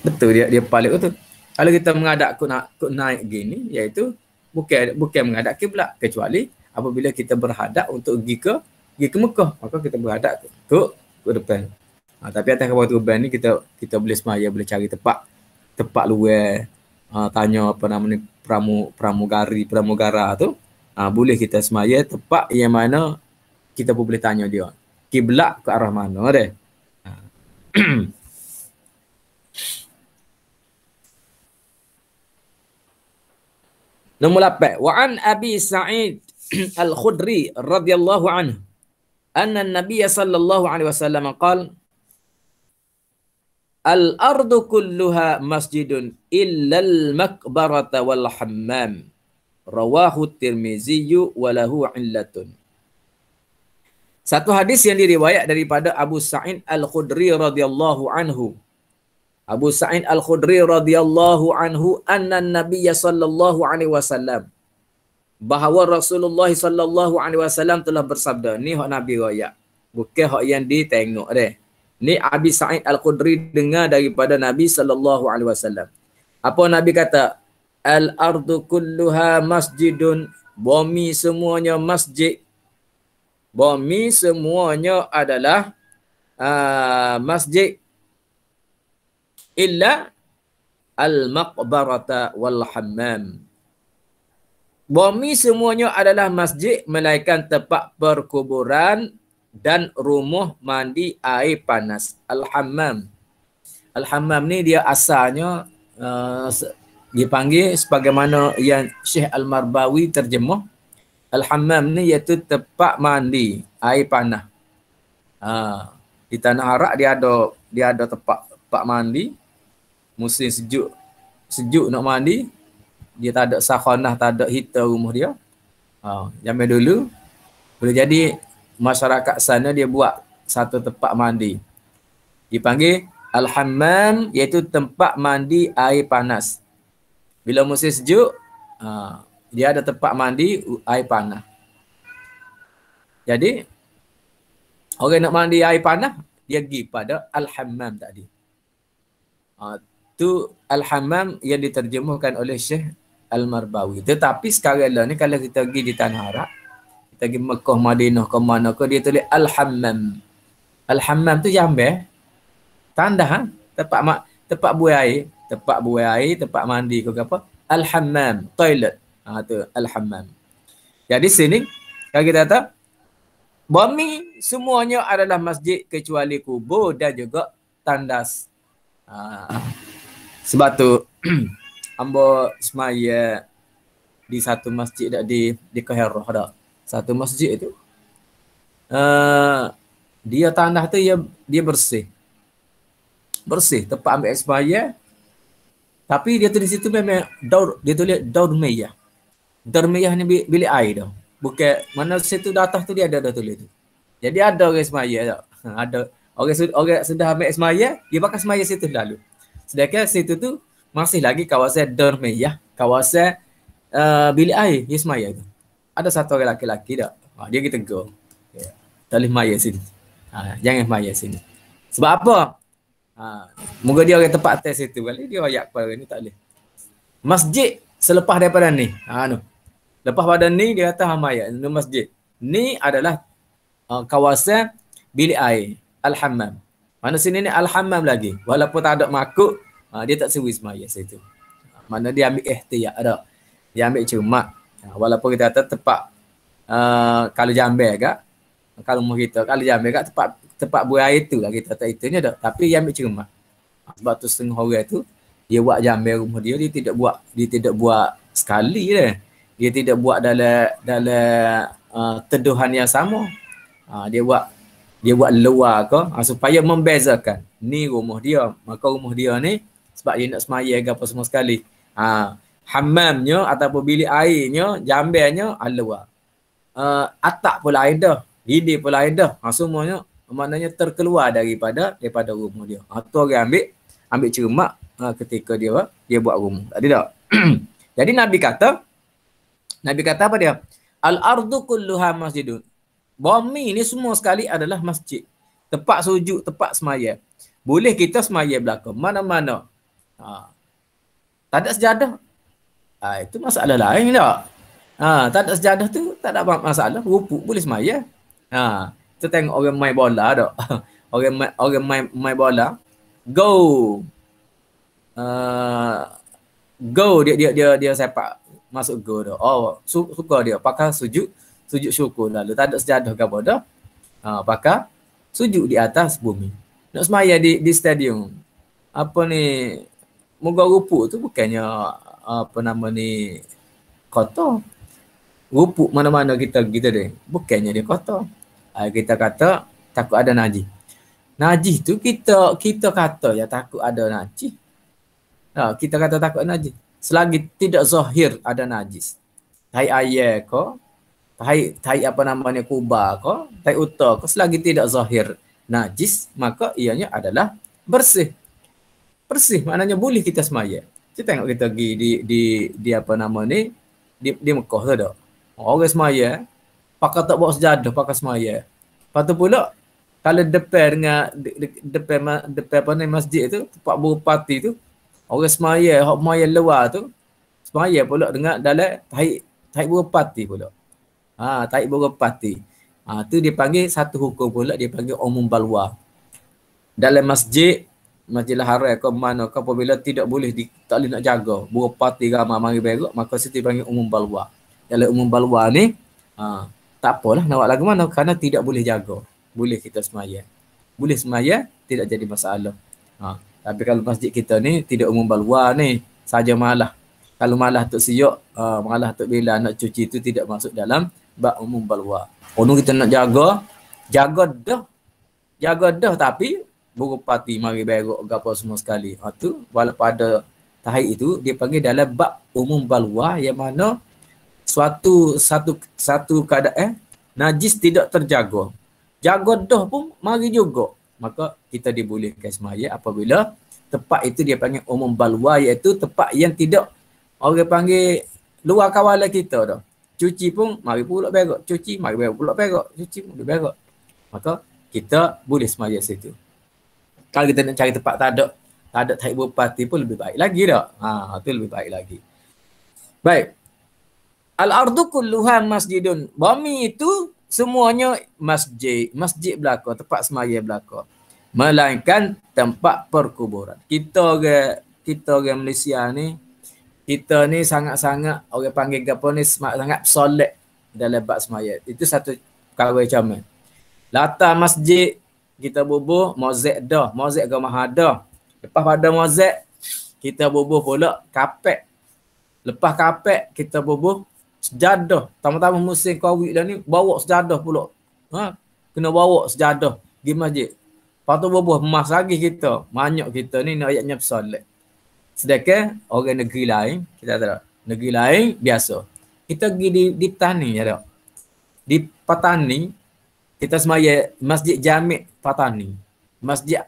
Betul dia paling betul. Kalau kita menghadap kok naik gini, iaitu bukan menghadap kiblat, kecuali apabila kita berhadap untuk pergi ke Mekah, maka kita berhadap ke depan. Tapi atas kapal terbang ni kita boleh semaya, boleh cari tempat luar, tanya apa nama ni pramugara tu, boleh kita semaya tempat yang mana kita pun boleh tanya dia kiblat ke arah mana deh. Nombor 8, wa an Abi Sa'id Al-Khudri radhiyallahu anhu anna an-nabiy sallallahu alaihi wasallam qala al-ardu kulluha masjidun illa al-maqbarata wal hammam. Rawahu Tirmizi wa lahu illatun. Satu hadis yang diriwayat daripada Abu Sa'id Al-Khudri radhiyallahu anhu. Abu Sa'id Al-Khudri radhiyallahu anhu anna an-nabiy sallallahu alaihi wasallam, bahawa Rasulullah sallallahu alaihi wasallam telah bersabda. Ni hak Nabi riwayat, bukan hak yang ditengok deh. Ni Abi Sa'id Al-Khudri dengar daripada Nabi sallallahu alaihi wasallam. Apa Nabi kata? Al-ardu kulluha masjidun. Bumi semuanya masjid. Bumi semuanya adalah masjid. Illa al-maqbarata wal hammam. Bumi semuanya adalah masjid melainkan tempat perkuburan dan rumah mandi air panas. Al-hammam. Al-hammam ni dia asalnya dipanggil sebagaimana yang Syekh Al-Marbawi terjemah. Al-hammam ni iaitu tempat mandi air panas. Di tanah Arab dia ada tempat mandi. Musim sejuk nak mandi, dia tak ada sakhanah, tak ada heater rumah dia. Zaman dulu boleh jadi masyarakat sana dia buat satu tempat mandi. Dipanggil al-hammam, iaitu tempat mandi air panas. Bila musim sejuk, dia ada tempat mandi air panas. Jadi orang nak mandi air panas, dia pergi pada al-hammam tadi. Tu al-hammam yang diterjemahkan oleh Syekh Al-Marbawi. Tetapi sekarang lah ni kalau kita pergi di tanah Arab, kita pergi Mekah, Madinah, ke mana ke, dia tulis al-hammam. Al-hammam tu jambe tanda tempat buai air, tempat mandi ke apa? Al-hammam, toilet. Tu al-hammam. Jadi sini kalau kita kata bumi semuanya adalah masjid kecuali kubur dan juga tandas. Sebab tu hamba semaya di satu masjid di Kairah dah. Satu masjid tu dia tanah tu dia bersih. Bersih tempat ambil semaya. Tapi dia tulis situ memang dia tulis daur meyah. Daur meyah ni bilik air dah. Bukan mana situ di atas tu dia ada tulis tu. Jadi ada orang semaya tak? Ada orang sudah ambil semaya, dia pakai semaya situ lalu. Sedangkan situ tu masih lagi kawasan daur meyah, kawasan bilik air dia semaya tu. Ada satu orang lelaki tak? Dia kita tegur. Tak boleh maya sini. Jangan maya sini. Sebab apa? Moga dia orang tempat atas situ kali dia ayat kepada ni tak boleh. Masjid selepas daripada ni. Lepas pada ni dia kata hamaya, ni masjid. Ni adalah kawasan bilik air, al-hammam. Mana sini ni al-hammam lagi. Walaupun tak ada makuk, dia tak sewi semaya situ. Mana dia ambil ihtiyat ada. Dia ambil cermat. Walaupun kita kata tempat kalau jambe agak, kalau rumah kita kalau jambe agak tempat buai air tu lah kita tak itunya dah. Tapi dia ambil cermat. Sebab tu setengah orang tu dia buat jambe rumah dia tidak buat sekali je. Dia tidak buat dalam teduhan yang sama. Dia buat luar ke supaya membezakan ni rumah dia. Maka rumah dia ni sebab dia nak semaya ke apa semua sekali. Hammamnya ataupun bilik airnya, jambelnya luar. Atap pula air dah, dinding pula air dah. Semuanya maknanya terkeluar daripada rumah dia. Tu orang ambil cermat ketika dia buat rumah. Tadi tak? Jadi Nabi kata apa dia? Al-ardu kulluha masjidun. Bumi ni semua sekali adalah masjid. Tempat sujud, tempat semaya. Boleh kita semaya belakang mana-mana. Tak ada sejadah. Itu masalah lain tak? Tak ada sejadah tu tak ada masalah. Rupuk boleh semaya. Kita tengok orang main bola tak? orang main bola. Go dia sepak masuk go dah. Suka dia pakai sujud syukur lalu tak ada sejadah ke apa dah. Pakai sujud di atas bumi. Nak semaya di stadium. Apa ni? Moga rupuk tu bukannya apa nama ni kotor. Rupuk mana-mana kita deh. Bukannya dia kotor. Kita kata takut ada najis. Najis tu kita kata ya takut ada najis. Kita kata takut ada najis. Selagi tidak zahir ada najis. Tai air ke, tai apa namanya kubah ke, tai uta ke, selagi tidak zahir najis, maka ianya adalah bersih. Bersih maknanya boleh kita semaya. Kita tengok kita pergi di apa nama ni, di Mekah tu dah. Orang semaya pakai tak bawa sejadah, pakai semaya. Lepas tu pula kalau depan dengan depan apa ni masjid tu, tempat berpati tu, orang semaya luar tu semaya pula dengan dalam tahi berpati pula. Tahi berpati. Tu dia panggil satu hukum pula, dia panggil umum balwa. Dalam Masjidil Haram ke mana ke, apabila tidak boleh tak boleh nak jaga, berpati ramai mari berak, maka situ panggil umum balwa. Dalam umum balwa ni tak apalah nak buat lagu mana, kerana tidak boleh jaga. Boleh kita semaya. Boleh semaya, tidak jadi masalah. Tapi kalau masjid kita ni tidak umum balwa ni, saja malah. Kalau malah tok siok, malah tok bila nak cuci itu tidak masuk dalam bab umum balwa. Ono kita nak jaga dah tapi berupati mari berak gapo semua sekali. Tu walaupun pada tahid itu dia panggil dalam bab umum balwa, yang mana satu keadaan najis tidak terjaga. Jaga dah pun mari juga. Maka kita dibolehkan semaya apabila tempat itu dia panggil umum balwa, iaitu tempat yang tidak orang panggil luar kawalan kita dah. Cuci pun mari pula berak, cuci mari berak pula berak, cuci mari berak. Maka kita boleh semaya situ. Kalau kita nak cari tempat tak ada tahid berpati pun lebih baik lagi dah. Itu lebih baik lagi. Baik. Al-ardu kulluha masjidun. Bumi itu semuanya masjid. Masjid belaka, tempat semaya belaka. Melainkan tempat perkuburan. Kita orang Malaysia ni, kita ni sangat-sangat orang panggil apa ni, sangat solid dalam bab semaya. Itu satu perkara macam ni. Latar masjid kita bubuh mozaik dah, mozaik gamah dah. Lepas pada mozaik kita bubuh pula kapek. Lepas kapek kita bubuh sejadah. Tama-tama musim Covid dah ni bawa sejadah pula. Kena bawa sejadah di masjid. Lepas tu bubuh emas lagi kita. Banyak kita ni nak ayatnya bersolat. Sedangkan orang negeri lain, kita tahu negeri lain biasa. Kita pergi di petani ya tak? Di petani kita semaya Masjid Jami' Patani. Masjid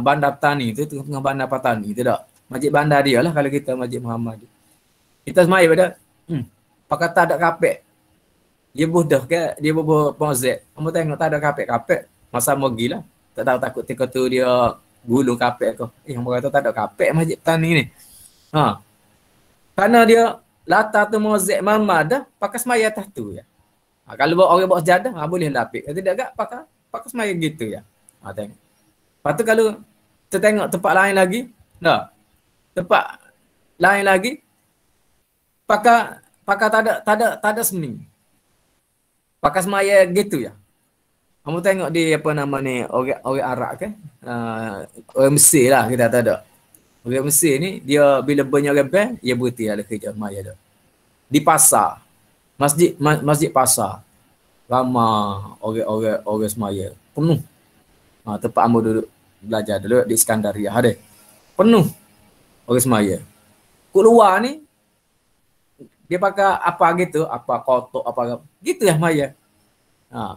bandar petani tu tengah bandar petani tu tak? Masjid bandar dia lah kalau kita Masjid Muhammad. Kita semaya pada pakai tak ada kapek. Dia budah ke, dia bubuh pozek. Kamu tengok tak ada kapek-kapek. Masa mau gila. Tak tahu takut tika tu dia gulung kapek ke. Yang kata tak ada kapek Masjid petani ni. Karena dia latar tu mozek mama dah pakai semaya atas tu ya. Kalau orang bawa sejadah, boleh lapik. Kalau tidak agak pakai semaya gitu ya. Tengok. Lepas tu kalau kita tengok tempat lain lagi, tempat lain lagi pakai tak ada seni. Pakai semaya gitu ya. Kamu tengok di apa nama ni, orang Arab kan? Orang Mesir lah kita tak ada. Orang Mesir ni dia bila banyak rempah, dia berhenti ada kerja semaya dah. Di pasar. Masjid pasar. Ramai orang semaya. Penuh. Tempat ambo duduk belajar dulu di Iskandaria ada. Penuh orang semaya. Keluar ni dia pakai apa gitu, apa kotak apa gitu ya semaya.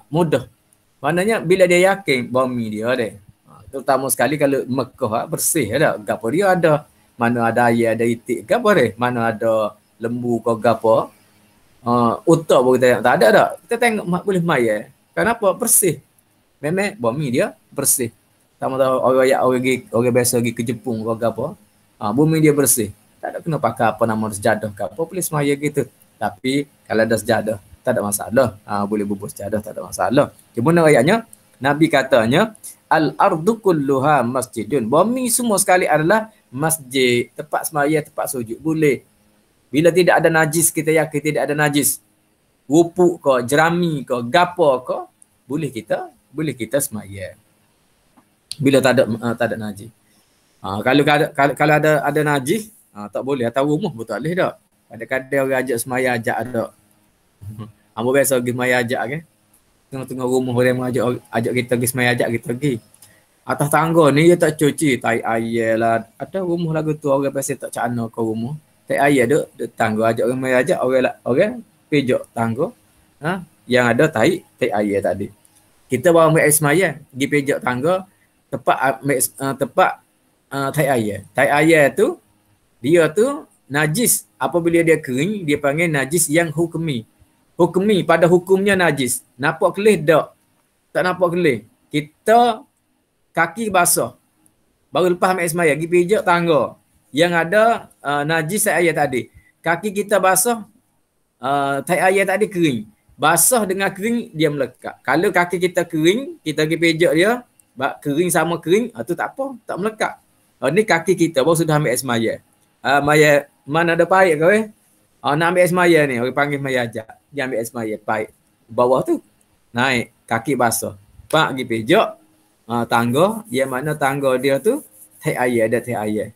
Mudah. Maknanya bila dia yakin bumi dia ada. Terutama sekali kalau Mekah bersih ada. Gapo dia ada. Mana ada air, ada itik gapo dia. Mana ada lembu ke gapo. Utak pun kita tak ada dah. Kita tengok boleh maya. Kenapa? Bersih. Memang bumi dia bersih. Sama tahu orang biasa pergi ke Jepun ke apa. Bumi dia bersih. Tak ada kena pakai apa nama sejadah ke apa. Boleh semaya gitu. Tapi kalau ada sejadah tak ada masalah. Boleh bubuh sejadah tak ada masalah. Cuma ayatnya Nabi katanya al-ardu kulluha masjidun. Bumi semua sekali adalah masjid, tempat semaya, tempat sujud. Boleh. Bila tidak ada najis, kita yakin tidak ada najis. Wupuk ke, jerami ke, gapo ke, boleh kita semaya. Bila tak ada najis. Kalau ada najis, tak boleh. Atau rumah pun tak boleh tak. Kadang-kadang orang ajak semaya ajak ada. Ambo biasa pergi semaya ajak kan. tengah-tengah rumah orang ajak kita pergi semaya, ajak kita pergi. Atas tangga ni dia tak cuci, tai air lah. Ada rumah lagu tu orang biasa tak cana ke rumah. Tai air duk tangga ajak orang mai ajak orang pijak tangga. Ha? Yang ada tai air tadi. Kita bawa mai semaya, pergi pijak tangga tepat tai air. Tai air tu dia tu najis. Apabila dia kering, dia panggil najis yang hukmi. Hukmi pada hukumnya najis. Nampak kelih tak? Tak nampak kelih. Kita kaki basah. Baru lepas ambil semaya, pergi pijak tangga. Yang ada najis tai air tadi. Kaki kita basah, tai air tadi kering. Basah dengan kering, dia melekat. Kalau kaki kita kering, kita pergi pijak dia, kering sama kering, tu tak apa, tak melekat. Ni kaki kita baru sudah ambil semaya. Maya, mana ada paik kau nak ambil semaya ni, orang panggil maya ajak. Dia ambil semaya, paik. Bawah tu, naik, kaki basah. Pak pergi pijak, tangga, yang mana tangga dia tu, tai air, ada tai air.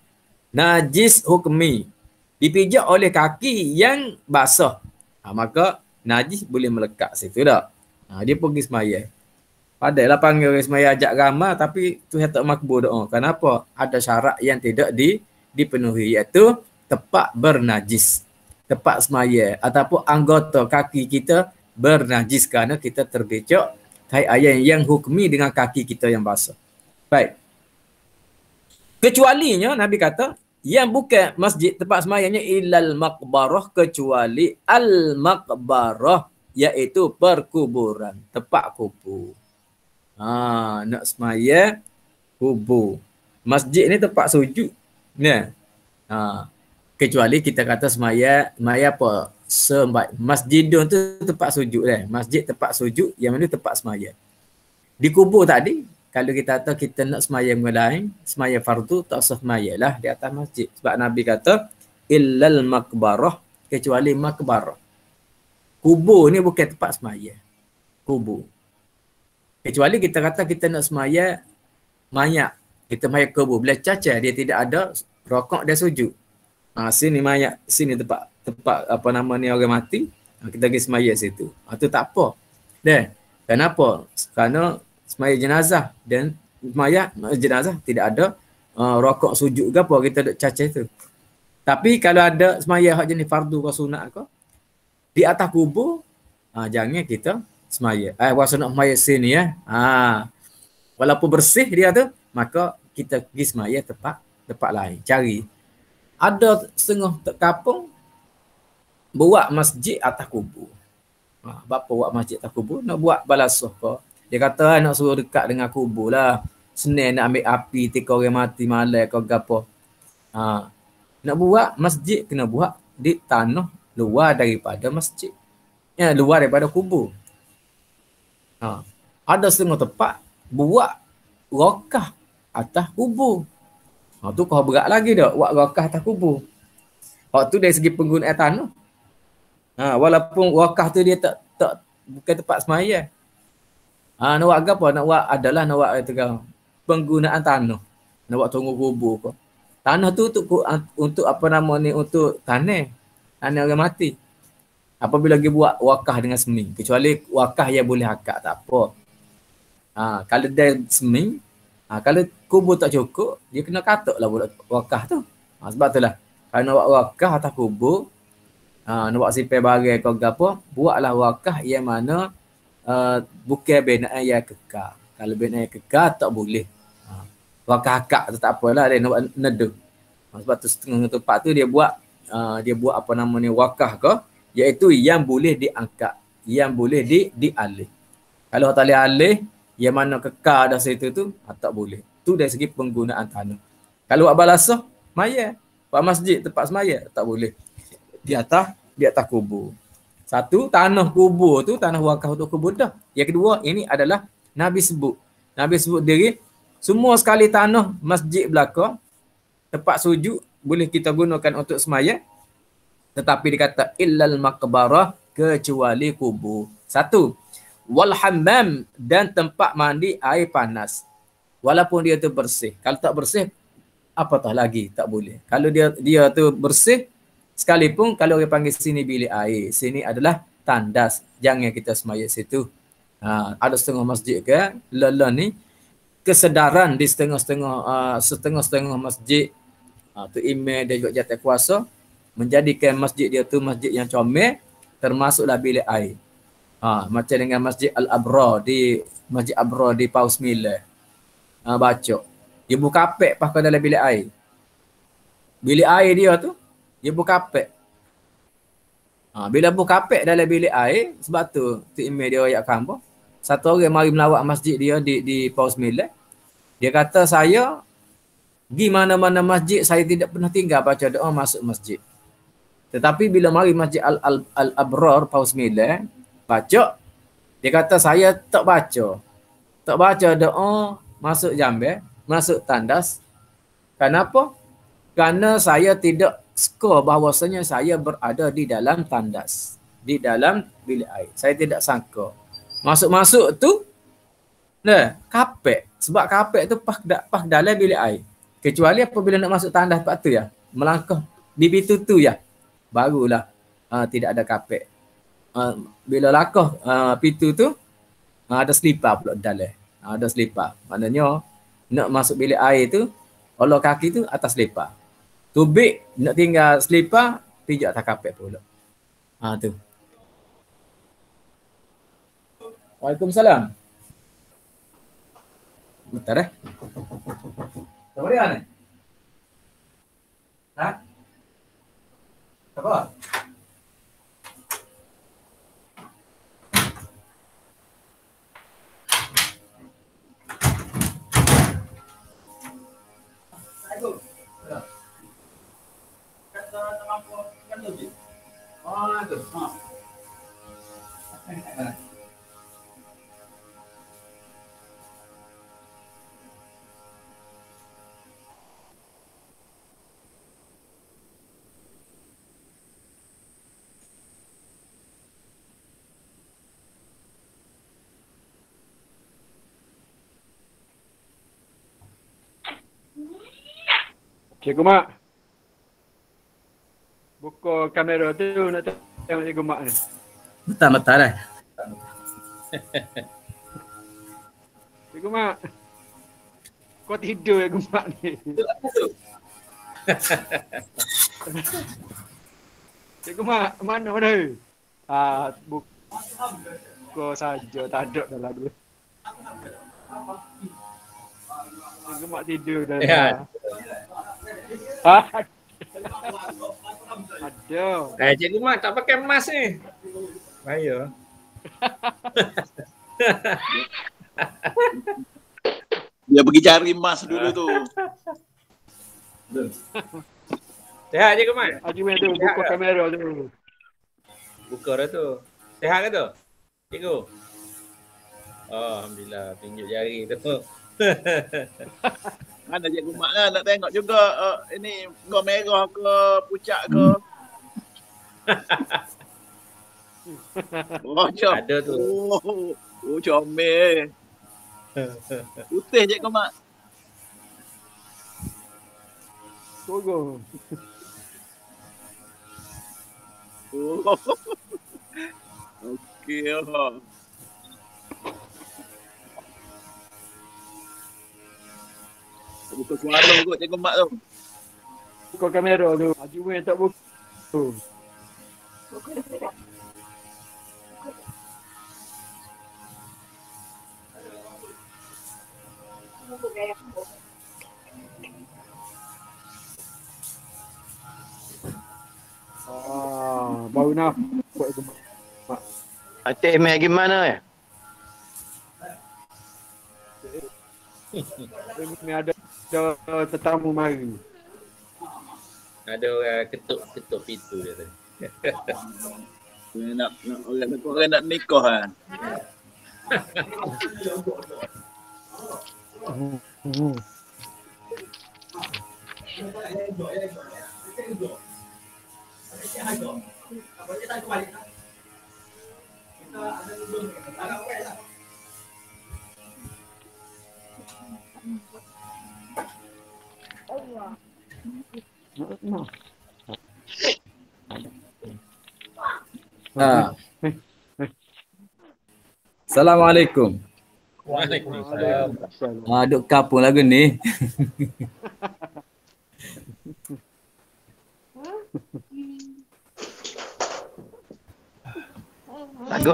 Najis hukmi. Dipijak oleh kaki yang basah. Maka najis boleh melekat situ tak? Dia pergi semaya. Padahal panggil orang semaya ajak ramai tapi tu tak makbul doa. Kenapa? Ada syarat yang tidak dipenuhi, iaitu tempat bernajis. Tempat semaya ataupun anggota kaki kita bernajis kerana kita terbijak tai air yang hukmi dengan kaki kita yang basah. Baik. Kecualinya Nabi kata yang bukan masjid tempat semayanya illal maqbarah, kecuali al-maqbarah, iaitu perkuburan, tempat kubur. Nak semaya kubur. Masjid ni tempat sujud. Nah. Kecuali kita kata semaya apa? Masjidun tu tempat sujud Masjid tempat sujud, yang mana tempat semaya. Di kubur tadi, kalau kita kata kita nak semaya lain, semaya fardu, tak usah semaya lah di atas masjid. Sebab Nabi kata illal maqbarah, kecuali maqbarah. Kubur ni bukan tempat semaya. Kubur. Kecuali kita kata kita nak semaya mayat, kita mayat kubur, bila caca dia tidak ada rokok, dia sujud. Sini mayat, sini tempat apa nama ni orang mati, kita pergi semaya situ. Tu tak apa. Kenapa? Kerana semaya jenazah dan mayat jenazah tidak ada rokok sujud ke apa, kita duk caca itu. Tapi kalau ada semaya hak jenis fardu ke sunat ke di atas kubur, jangan kita semaya. Puasa nak semaya sini walaupun bersih dia tu, maka kita pergi semaya tempat lain. Cari. Ada setengah kampung buat masjid atas kubur. Bapa buat masjid atas kubur, nak buat balasah ke. Dia kata nak suruh dekat dengan kubur lah. Senin nak ambil api tika orang mati malam ke gapo. Nak buat masjid kena buat di tanah luar daripada masjid. Luar daripada kubur. Ada setengah tempat buat rokah atas kubur. Tu kau berat lagi dah buat rokah atas kubur. Tu dari segi penggunaan tanah. Walaupun rokah tu dia tak bukan tempat semaya. Nak buat apa? Nak buat itu kan penggunaan tanah. Nak buat tunggu kubur ke. Tanah tu untuk apa nama ni, untuk tanah orang mati. Apabila lagi buat wakah dengan seming, kecuali wakah yang boleh akad, tak apa. Kalau dia seming, kalau kubur tak cukup, dia kena katuk lah buat wakah tu. Sebab itulah, kalau nak buat wakah atas kubur, nak buat simpan barang ke apa, buatlah wakah yang mana bukan binaan yang kekal. Kalau binaan yang kekal, tak boleh. Wakah akad tu tak apalah, dia nak buat neduh. Sebab tu setengah tempat tu dia buat apa nama ni, wakah ke, iaitu yang boleh diangkat, yang boleh dialih. Kalau tak boleh alih, yang mana kekal dah situ tu, tak boleh. Tu dari segi penggunaan tanah. Kalau buat balasah, maya. Buat masjid, tempat semaya, tak boleh. Di atas kubur. Satu, tanah kubur tu, tanah wakaf untuk kubur dah. Yang kedua, ini adalah Nabi sebut diri, semua sekali tanah masjid belaka, tempat sujud, boleh kita gunakan untuk semaya. Tetapi dikata illal maqbarah, kecuali kubur. Satu, wal hammam, dan tempat mandi air panas. Walaupun dia tu bersih. Kalau tak bersih, apatah lagi, tak boleh. Kalau dia tu bersih, sekalipun kalau orang panggil sini bilik air, sini adalah tandas, jangan kita semaya situ. Ada setengah masjid ke lala ni kesedaran di setengah-setengah masjid tu imam dia juga jatuh kuasa menjadikan masjid dia tu masjid yang comel, termasuklah bilik air. Macam dengan Masjid Al-Abrar Masjid Abrar di Paus Mila. Baca. Dia buka kapek pas ke dalam bilik air. Bilik air dia tu, dia buka kapek. Bila buka kapek dalam bilik air, sebab tu imam dia ayat kampung. Satu orang mari melawat masjid dia di Paus Mila. Dia kata, saya pergi mana-mana masjid, saya tidak pernah tinggal baca doa masuk masjid. Tetapi bila mari Masjid Al-Abrar Paus Mila, baca, dia kata saya tak baca. Tak baca doa masuk jambe, masuk tandas. Kenapa? Kerana saya tidak skor bahawasanya saya berada di dalam tandas. Di dalam bilik air. Saya tidak sangka. Masuk-masuk tu, kapek. Sebab kapek tu pas dalam bilik air. Kecuali apabila nak masuk tandas tempat tu ya. Melangkah di pintu tu ya. Barulah tidak ada kapek. Bila langkah pintu tu, ada selipar pula dalam. Ada selipar. Maknanya nak masuk bilik air tu, olok kaki tu atas selipar. Tubik nak tinggal selipar, pijak atas kapek pula. Tu. Waalaikumsalam. Bentar Apa dia ni? Apa? Cikgu Mak. Buka kamera tu nak tengok Cikgu Mak ni. Betul-betul lah. Cikgu Mak. Kau tidur Cikgu Mak ni. Cikgu Mak, mana? Buka saja, tak ada dalam dulu. Cikgu Mak tidur dah. Ya. Ada. Cikgu Mak tak pakai mask ni. Bahaya. Dia pergi cari mask dulu tu. Sehat Cikgu Mak? Haji Wen tu buka kamera tu. Buka dah tu. Sehat ke tu? Cikgu? Alhamdulillah, tunjuk jari tu. Mana Cikgu Mak kan nak tengok juga ini gua merah ke pucat ke. Ada tu. Comel. Putih Cikgu Mak. Tunggu. Okey. Buka suara kot Cikgu Mak tu. Buka kamera tu. Haji Wen tak buka. Baru nampak Cikgu Mak. Acik Meh gimana ya? Ini ada tetamu mari. Ada orang ketuk pintu dia tadi. Nak orang nak nikah kan. Assalamualaikum. Waalaikumsalam. Duk kapung lagu ni.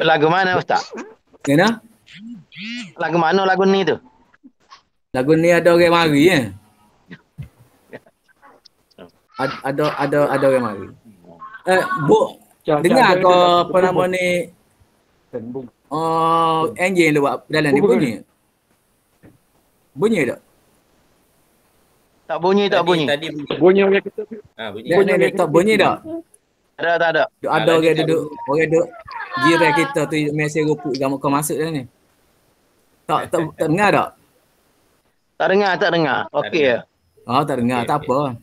Lagu mana Ustaz? Kena? Lagu mana lagu ni tu? Lagu ni ada orang mari ya. Ada orang mari. Bu, dengar ke apa nama ni? Enjin tu buat dalam ni bunyi. Bunyi tak? Tak bunyi, tak bunyi. Tadi bunyi. Bunyi orang kita. Bunyi. Dia tak bunyi tak? Ada, tak ada. Ada orang duduk jiran kita tu mesej rupuk gambar kau masuk dah ni. Tak dengar tak? Tak dengar. Okey ya. Tak dengar, tak apa.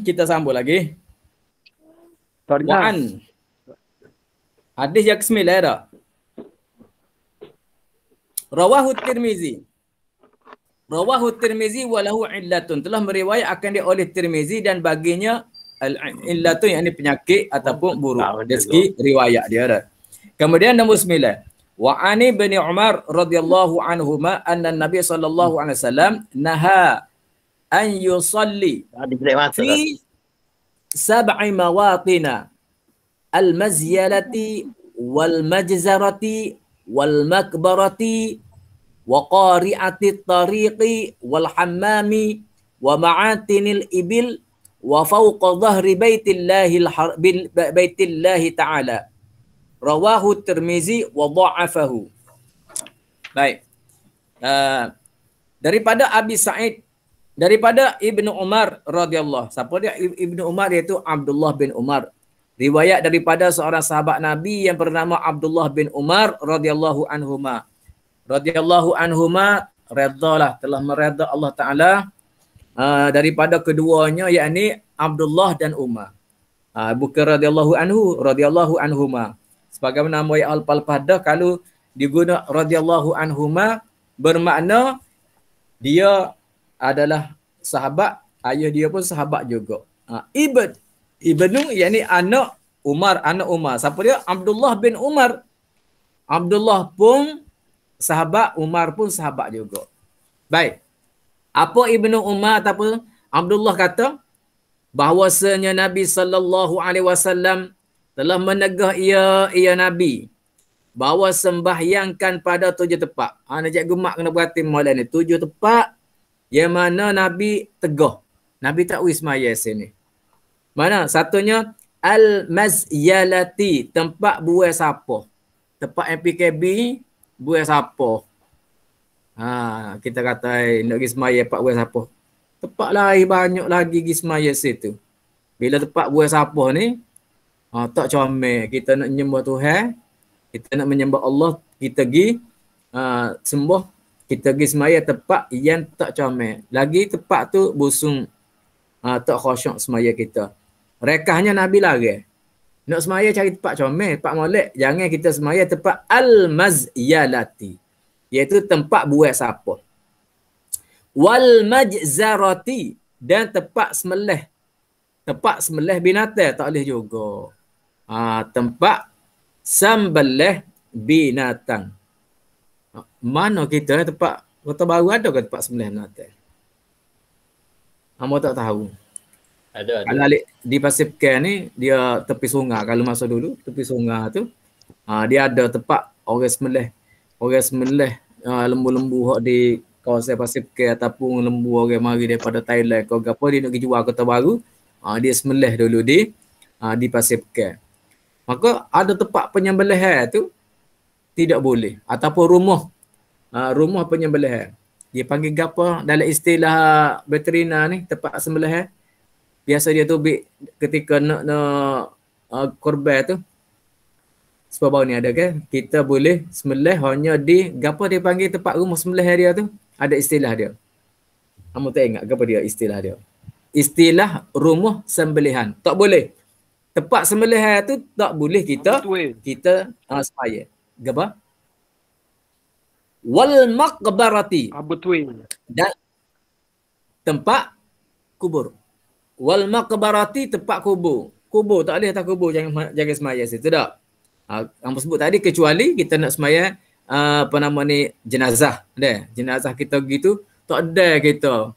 Kita sambung lagi. Wa'an. Hadis yang ke-9 tak? Rawahu Tirmizi. Rawahu Tirmizi walahu illatun. Telah meriwayatkan dia oleh Tirmizi dan baginya illatun, yang ini penyakit ataupun buruk. Dari segi riwayat dia dah. Kemudian nombor 9. Wa ani bin Umar radhiyallahu anhuma anna Nabi sallallahu alaihi wasallam naha an yusalli fi sab'i mawatina al-mazyalati wal majzarati wal makbarati wa qari'ati tariqi wal hammami wa ma'atinil ibil wa fawqa dhahri baitillahi ta'ala. Rawahu Tirmizi wa dha'afahu. Baik. Daripada Abi Sa'id, daripada Ibnu Umar radhiyallahu. Siapa dia Ibnu Umar? Iaitu Abdullah bin Umar. Riwayat daripada seorang sahabat Nabi yang bernama Abdullah bin Umar radhiyallahu anhuma. Radhiyallahu anhuma, redalah, telah mereda Allah Taala daripada keduanya, yakni Abdullah dan Umar. Bukan radhiyallahu anhu, radhiyallahu anhuma. Sebagaimana nama ayat al-pada, kalau diguna radhiyallahu anhuma bermakna dia adalah sahabat, ayah dia pun sahabat juga. Ibnu yakni anak Umar. Siapa dia? Abdullah bin Umar. Abdullah pun sahabat, Umar pun sahabat juga. Baik. Apa Ibnu Umar ataupun Abdullah kata? Bahawasanya Nabi sallallahu alaihi wasallam telah menegah ia Nabi bahawa sembahyangkan pada 7 tempat. Nak cikgu mak kena berhati malam ni. 7 tempat yang mana Nabi tegah. Nabi tak wismaya sini. Mana? Satunya al-mazyalati, tempat buai sapoh. Tempat MPKB buai sapoh. Kita kata nak pergi semaya tempat buai sapoh. Tempat lain banyak lagi pergi semaya situ. Bila tempat buai sapoh ni tak comel, kita nak menyembah Tuhan, kita nak menyembah Allah, kita pergi sembah, kita pergi semaya tempat yang tak comel. Lagi tempat tu busung, tak khusyuk semaya kita. Rekahnya Nabi lari. Nak semaya cari tempat comel, tempat molek. Jangan kita semaya tempat al-mazyalati, iaitu tempat buat sapah. Wal majzarati, dan tempat semelih. Tempat semelih binatang tak boleh juga. Tempat sembelih binatang. Mana kita tempat Kota Baru ada ke tempat sembelih binatang? Hamba tak tahu. Ada. Kalau di Pasir Pekan ni, dia tepi sungai. Kalau masa dulu, tepi sungai tu, dia ada tempat orang sembelih lembu-lembu di kawasan Pasir Pekan ataupun lembu orang mari daripada Thailand ke apa, dia nak pergi jual Kota Baru, dia sembelih dulu di Pasir Pekan. Maka ada tempat penyembelihan tu tidak boleh, ataupun rumah penyembelihan. Dia panggil apa dalam istilah veterina ni, tempat sembelihan. Biasa dia tu ketika nak korban tu, sebab bau ni ada kan, kita boleh sembelih hanya di gapo dia panggil tempat rumah sembelih dia tu, ada istilah dia. Kamu tak ingat gapo dia istilah dia? Istilah rumah sembelihan. Tak boleh. Tempat sembelihan tu tak boleh kita semaya. Gapo? Wal maqbarati. Abu Twin. Dan tempat kubur. Wal maqbarati tempat kubur. Kubur tak boleh atas kubur, jangan jaga semaya situ tak. Yang sebut tadi kecuali kita nak semaya apa nama ni jenazah. Jenazah kita gitu tak ada kita.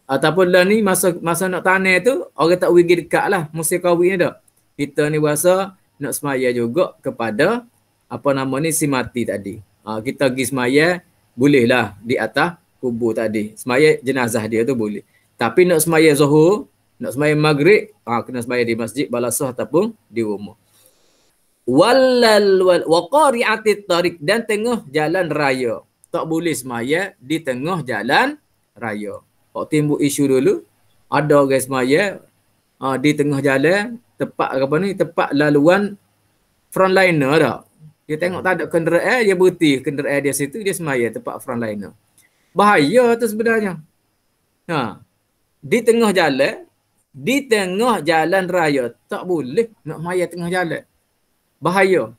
Ataupun lah ni masa nak tanah tu orang tak pergi dekat lah musim kahwin ni tak. Kita ni rasa nak semaya juga kepada apa nama ni si mati tadi. Kita pergi semaya boleh lah di atas kubur tadi. Semaya jenazah dia tu boleh. Tapi nak semaya zuhur, nak semaya maghrib, kena semaya di masjid balasah ataupun di rumah. Wa qari'atit tariq, dan tengah jalan raya. Tak boleh semaya di tengah jalan raya. Kau timbul isu dulu, ada orang semaya di tengah jalan, tempat laluan frontliner tak. Dia tengok tak ada kenderaan, dia berhenti kenderaan dia situ, dia semaya tempat frontliner. Bahaya tu sebenarnya. Di tengah jalan raya tak boleh nak maya tengah jalan. Bahaya.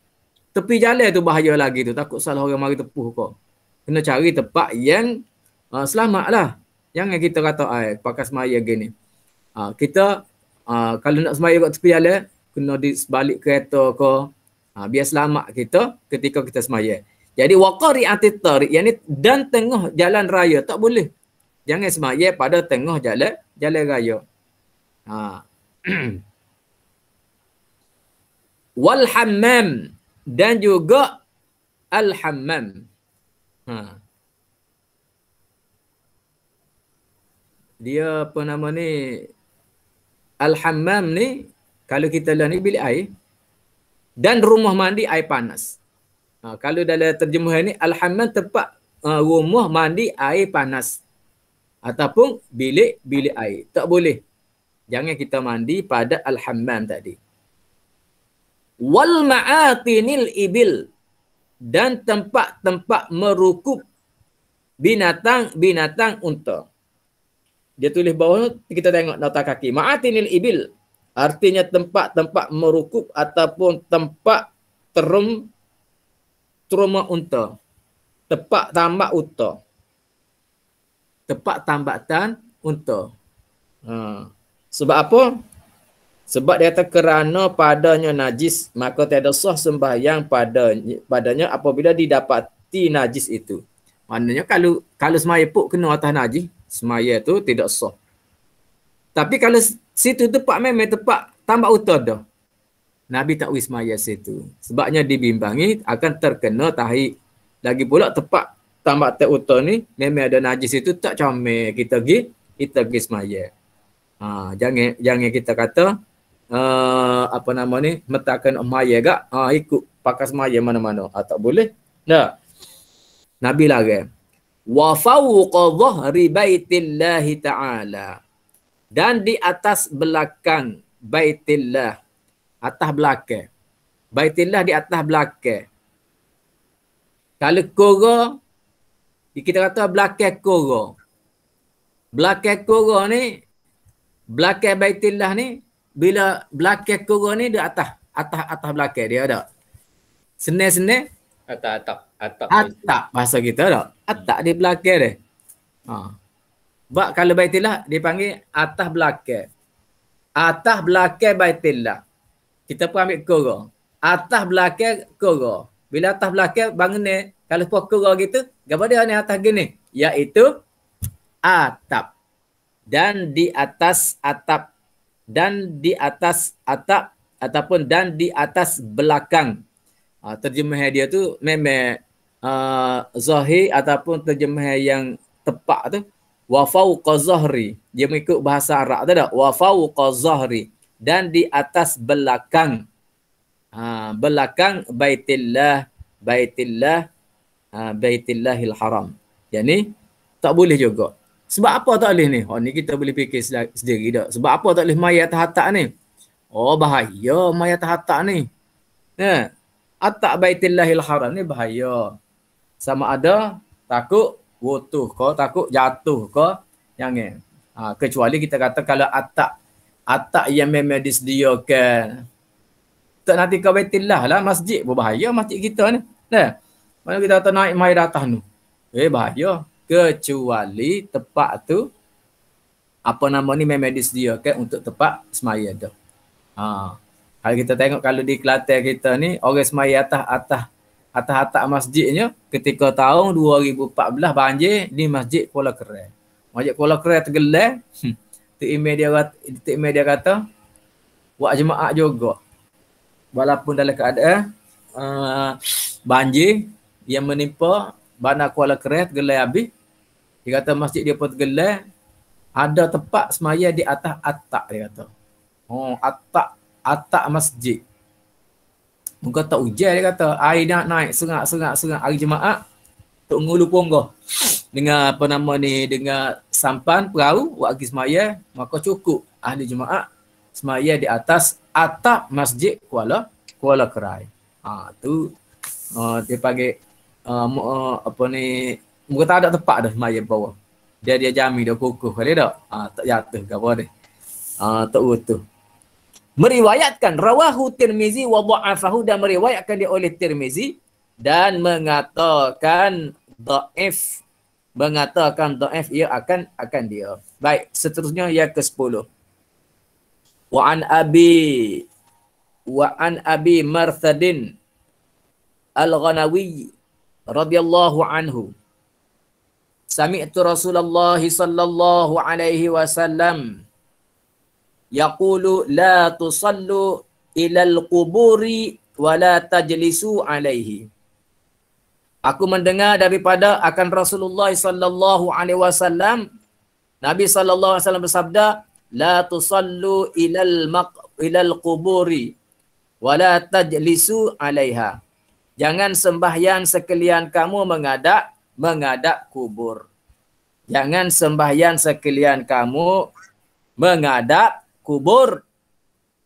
Tepi jalan tu bahaya lagi tu, takut salah orang mari tepuh kau. Kena cari tempat yang selamatlah. Jangan kita kata pakai semaya gini. Kita kalau nak semaya kat tepi jalan, kena di sebalik kereta ke, biar selamat kita ketika kita semaya. Jadi waqari'atit tariq, yakni dan tengah jalan raya tak boleh. Jangan semaya pada tengah jalan raya. Wal hammam, dan juga al hammam. Dia apa nama ni? Al hammam ni kalau kita lah ni bilik air dan rumah mandi air panas. Kalau dalam terjemahan ni al hammam tempat rumah mandi air panas. Ataupun bilik air. Tak boleh. Jangan kita mandi pada al-hammam tadi. Wal ma'atinil ibil, dan tempat-tempat merukup binatang unta. Dia tulis bawah, kita tengok nota kaki. Ma'atinil ibil, artinya tempat-tempat merukup ataupun tempat teruma unta. Tempat tambak unta. Tempat tambatan unta. Sebab apa? Sebab dia kata kerana padanya najis, maka tiada sah sembahyang padanya apabila didapati najis itu. Maknanya kalau semaya pun kena atas najis, semaya tu tidak sah. Tapi kalau situ tempat memang tempat tambak unta dah, Nabi tak wis semaya situ. Sebabnya dibimbangi akan terkena tahi. Lagi pula tempat tambak unta ni memang ada najis itu, tak comel kita pergi semaya. Jangan kita kata apa nama ni metakan maya gak ikut pakai semaya mana-mana. Tak boleh. Dah. Nabi larang. Wa fawqa dhahri baitillah ta'ala, dan di atas belakang baitillah, atas belakang. Baitillah di atas belakang. Kalau kora, kita kata belakang kora. Belakang kora ni, belakang baitillah ni, bila belakang kora ni dia atas belakang dia ada. Senang-senang atap bahasa kita tak? Atap di belakang dia. Sebab kalau baitillah dipanggil atas belakang. Atas belakang baitillah. Kita pun ambil kora. Atas belakang kora. Bila atas belakang bangun ni, kalau pokok gitu, apa dia ni atas gini? Iaitu atap. Dan di atas atap. Dan di atas atap ataupun dan di atas belakang. Terjemah dia tu memang zahir ataupun terjemah yang tepat tu. Wa fawqa zahri. Dia mengikut bahasa Arab tu tak? Wa fawqa zahri. Dan di atas belakang. Belakang Baitillahil Haram. Yani tak boleh juga. Sebab apa tak boleh ni? Ni kita boleh fikir sendiri tak. Sebab apa tak boleh mayat atas atap ni? Bahaya mayat atas atap ni. Atap Baitillahil Haram ni bahaya. Sama ada takut wutuh ke, takut jatuh ke, jangan. Kecuali kita kata kalau atap yang memang disediakan, tak nanti ke Baitillah lah, masjid berbahaya masjid kita ni. Mana kita kata naik mai atas tu. Bahaya. Kecuali tempat tu apa nama ni memang disediakan untuk tempat semaya tu. Kalau kita tengok kalau di Kelantan kita ni orang semaya atas masjidnya ketika tahun 2014 banjir di Masjid Kuala Kerai. Masjid Kuala Kerai tergelam. Tu email dia kata buat jemaah juga. Walaupun dalam keadaan banjir yang menimpa Bandar Kuala Kerai tergelam habis. Dia kata masjid dia pun tergelam. Ada tempat semaya di atas atap dia kata. Atap masjid. Muka tak hujan dia kata. Air nak naik serak hari jemaah. Tok ngulu ponggah. Dengan apa nama ni, dengan sampan perahu buat pergi semaya, maka cukup ahli jemaah semaya di atas atap masjid Kuala Kerai. Tu dia panggil apa ni, muka tak ada tempat dah semaya bawah. Dia jamin dia kukuh kali tak? Tak jatuh ke apa dia. Tak utuh. Meriwayatkan rawahu Tirmizi wa dha'afahu, dan meriwayatkan dia oleh Tirmizi dan mengatakan dhaif. Mengatakan dhaif ia akan dia. Baik, seterusnya yang ke-10. Wa an Abi Marthadin Al-Ghanawi radhiyallahu anhu. Sami'tu Rasulullah sallallahu alaihi wasallam yaqulu la tusallu ilal quburi wa la tajlisu alaihi. Aku mendengar daripada akan Rasulullah sallallahu alaihi wasallam, Nabi sallallahu alaihi wasallam bersabda, la tusallu ilal quburi wa la tajlisu alaiha. Jangan sembahyang sekalian kamu menghadap kubur. Jangan sembahyang sekalian kamu menghadap kubur,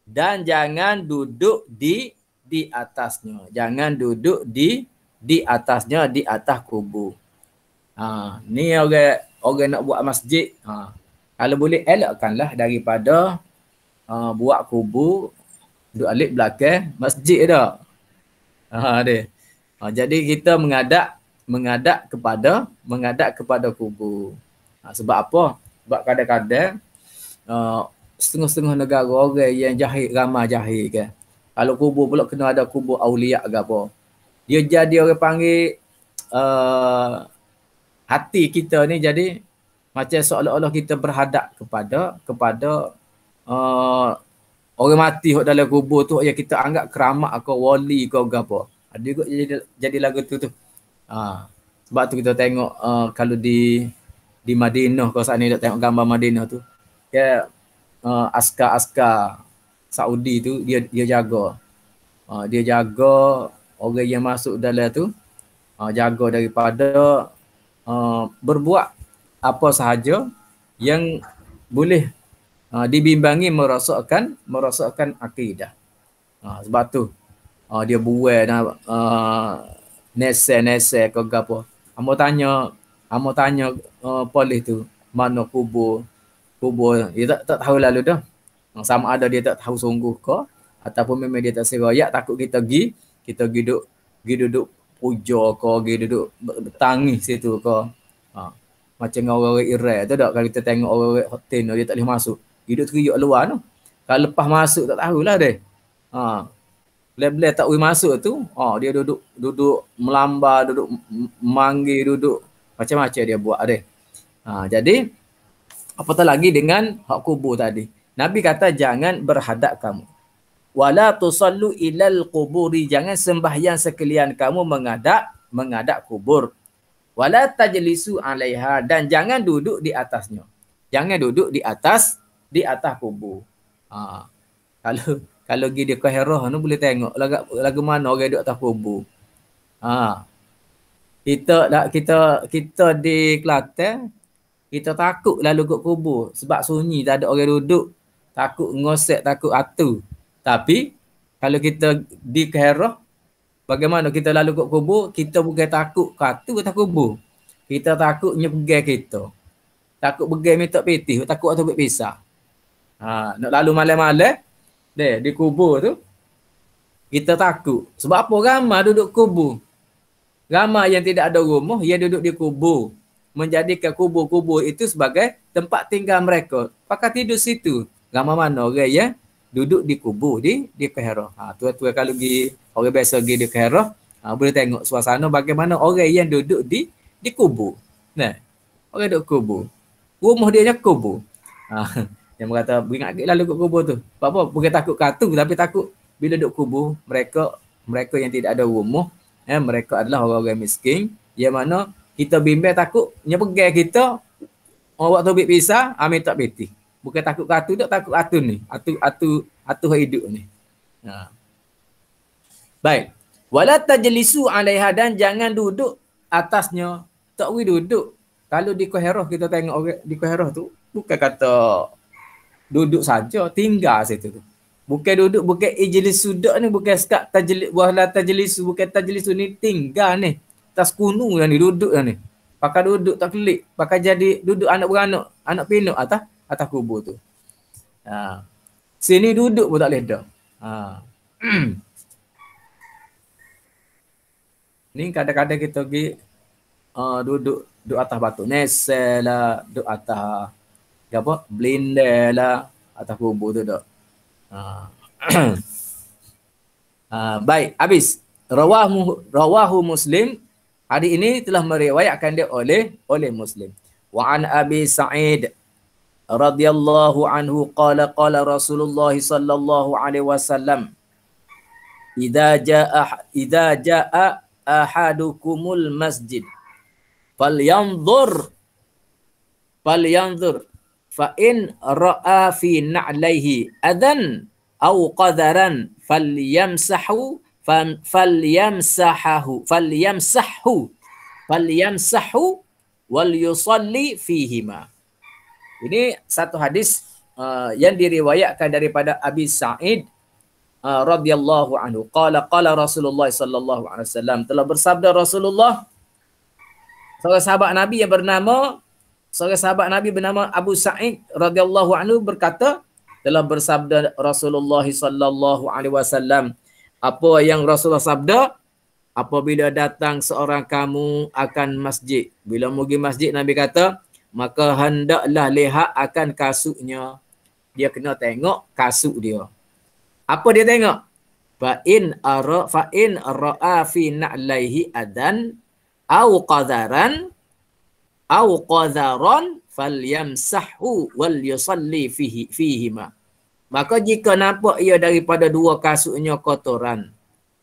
dan jangan duduk di atasnya. Jangan duduk di atasnya, di atas kubur. Ni orang nak buat masjid. Kalau boleh elakkanlah daripada buat kubur duduk alik belakang masjid dah. Jadi kita menghadap kepada kubur. Sebab apa? Sebab kadang-kadang setengah-setengah negara orang yang jahil, ramai jahil kan. Kalau kubur pula kena ada kubur aulia ke apa. Dia jadi orang panggil hati kita ni jadi macam seolah-olah kita berhadap kepada orang mati dalam kubur tu, yang kita anggap keramat ke wali ke apa. Ada juga jadi lagu tu. Sebab tu kita tengok kalau di Madinah, kalau saat ni nak tengok gambar Madinah tu, ya, askar Saudi tu dia jaga. Dia jaga orang yang masuk dalam tu, jaga daripada berbuat apa sahaja yang boleh dibimbangi merosakkan akidah. Sebab tu dia buat nese ke apa. Amo tanya polis tu mana kubur dia tak tahu lalu dah. Sama ada dia tak tahu sungguh ke ataupun memang dia tak seroyak, takut kita duduk puja ke, duduk bertangis situ ke. Macam orang-orang Iraq tu tak, kalau kita tengok orang-orang hotel dia tak boleh masuk, duduk teriak luar tu. Kalau lepas masuk tak tahulah dia. Bila tak boleh masuk tu, dia duduk melambar, duduk manggil, duduk macam-macam dia buat dia. Jadi apatah lagi dengan hak kubur tadi. Nabi kata jangan berhadap kamu. Wala tusallu ilal quburi, jangan sembahyang sekalian kamu menghadap kubur. Wala tajlisu alaiha, dan jangan duduk di atasnya. Jangan duduk di atas kubur. Kalau pergi di Kairah tu boleh tengok lagu mana orang duduk atas kubur. Kita di Kelantan, kita takut lalu ke kubur sebab sunyi, tak ada orang duduk, takut ngosek, takut atu. Tapi kalau kita di Kairah, bagaimana kita lalu ke kubur, kita bukan takut atu atas kubur. Kita takutnya pegang kita. Takut pegang minta pitih, takut atau berpisah. Nak lalu malam-malam di kubur tu, kita takut. Sebab apa? Ramai duduk kubur. Ramai yang tidak ada rumah, yang duduk di kubur. menjadikan kubur-kubur itu sebagai tempat tinggal mereka. Pakai tidur situ. Ramai mana orang yang duduk di kubur di Kairah. Tua-tua kalau pergi, orang biasa pergi di Kairah, boleh tengok suasana bagaimana orang yang duduk di kubur. Nah, orang duduk kubur. Rumah dia nya kubur. Yang berkata, beringat lalu duduk kubur tu. Apa? Bukan takut katu, tapi takut bila duduk kubur, mereka yang tidak ada rumah, mereka adalah orang-orang miskin, yang mana kita bimbang takut nyepegai kita, orang waktu ambil pisah, minta peti. Bukan takut katu, takut atu ni. Atu hidup ni. Baik. Wala tajlisu 'alaiha, dan jangan duduk atasnya. Tak boleh duduk. Kalau di Kairah kita tengok orang di Kairah tu, bukan kata duduk saja, tinggal situ tu. Bukan duduk, bukan ijlis sudak ni, bukan sekat tajlis, wala tajlisu, bukan tajlisu ni, tinggal ni. Tas kunu yang ni, duduk yang ni. Pakai duduk tak kelik, pakai jadi duduk anak beranak, anak pinak atas kubur tu. Sini duduk pun tak boleh dah. Ni kadang-kadang kita pergi duduk atas batu nesel lah, duduk atas apa? Blender lah atas kubur tu dak. Baik, habis. Rawahu Muslim. Hadis ini telah meriwayatkan dia oleh Muslim. Wa an Abi Sa'id radhiyallahu anhu qala Rasulullah sallallahu alaihi wasallam idza jaa ahadukumul masjid falyanzur fa in ra'a fi na'laihi adan aw qadaran falyamsahu wal yusalli fihima. Ini satu hadis yang diriwayatkan daripada Abi Sa'id radhiyallahu anhu. Qala Rasulullah sallallahu alaihi wasallam, telah bersabda Rasulullah, seorang sahabat Nabi bernama Abu Sa'id radhiyallahu anhu berkata, telah bersabda Rasulullah sallallahu alaihi wasallam, apa yang Rasulullah sabda, apabila datang seorang kamu akan masjid, bila pergi masjid, Nabi kata, maka hendaklah lihat akan kasutnya. Dia kena tengok kasut dia. Apa dia tengok? Fa in ra'a fi na'laihi adan au qadaran falyamsahu wal yusalli fihima. Maka jika nampak ia daripada dua kasutnya kotoran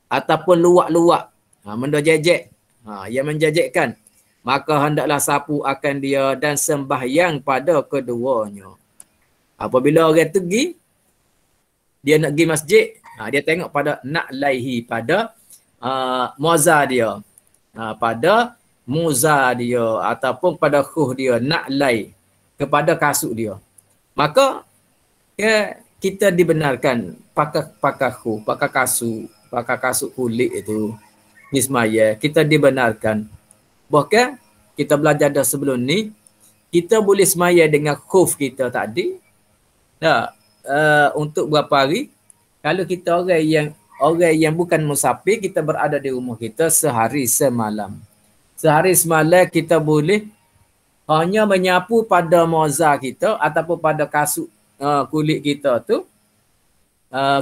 ataupun luak-luak, benda jejek, yang menjejekkan, maka hendaklah sapu akan dia dan sembahyang pada keduanya. Apabila orang pergi, dia nak pergi masjid, dia tengok pada na'laihi, pada muza dia, pada muza dia ataupun pada khuh dia, na'lai, kepada kasut dia. Maka kita dibenarkan pakai khuh, pakai kasut kulit itu di semaya. Kita dibenarkan. Bahkan kita belajar dah sebelum ni, kita boleh semaya dengan khuf kita tadi. Untuk berapa hari? Kalau kita orang yang bukan musafir, kita berada di rumah kita sehari semalam. Sehari semalam kita boleh hanya menyapu pada moza kita ataupun pada kasut kulit kita tu.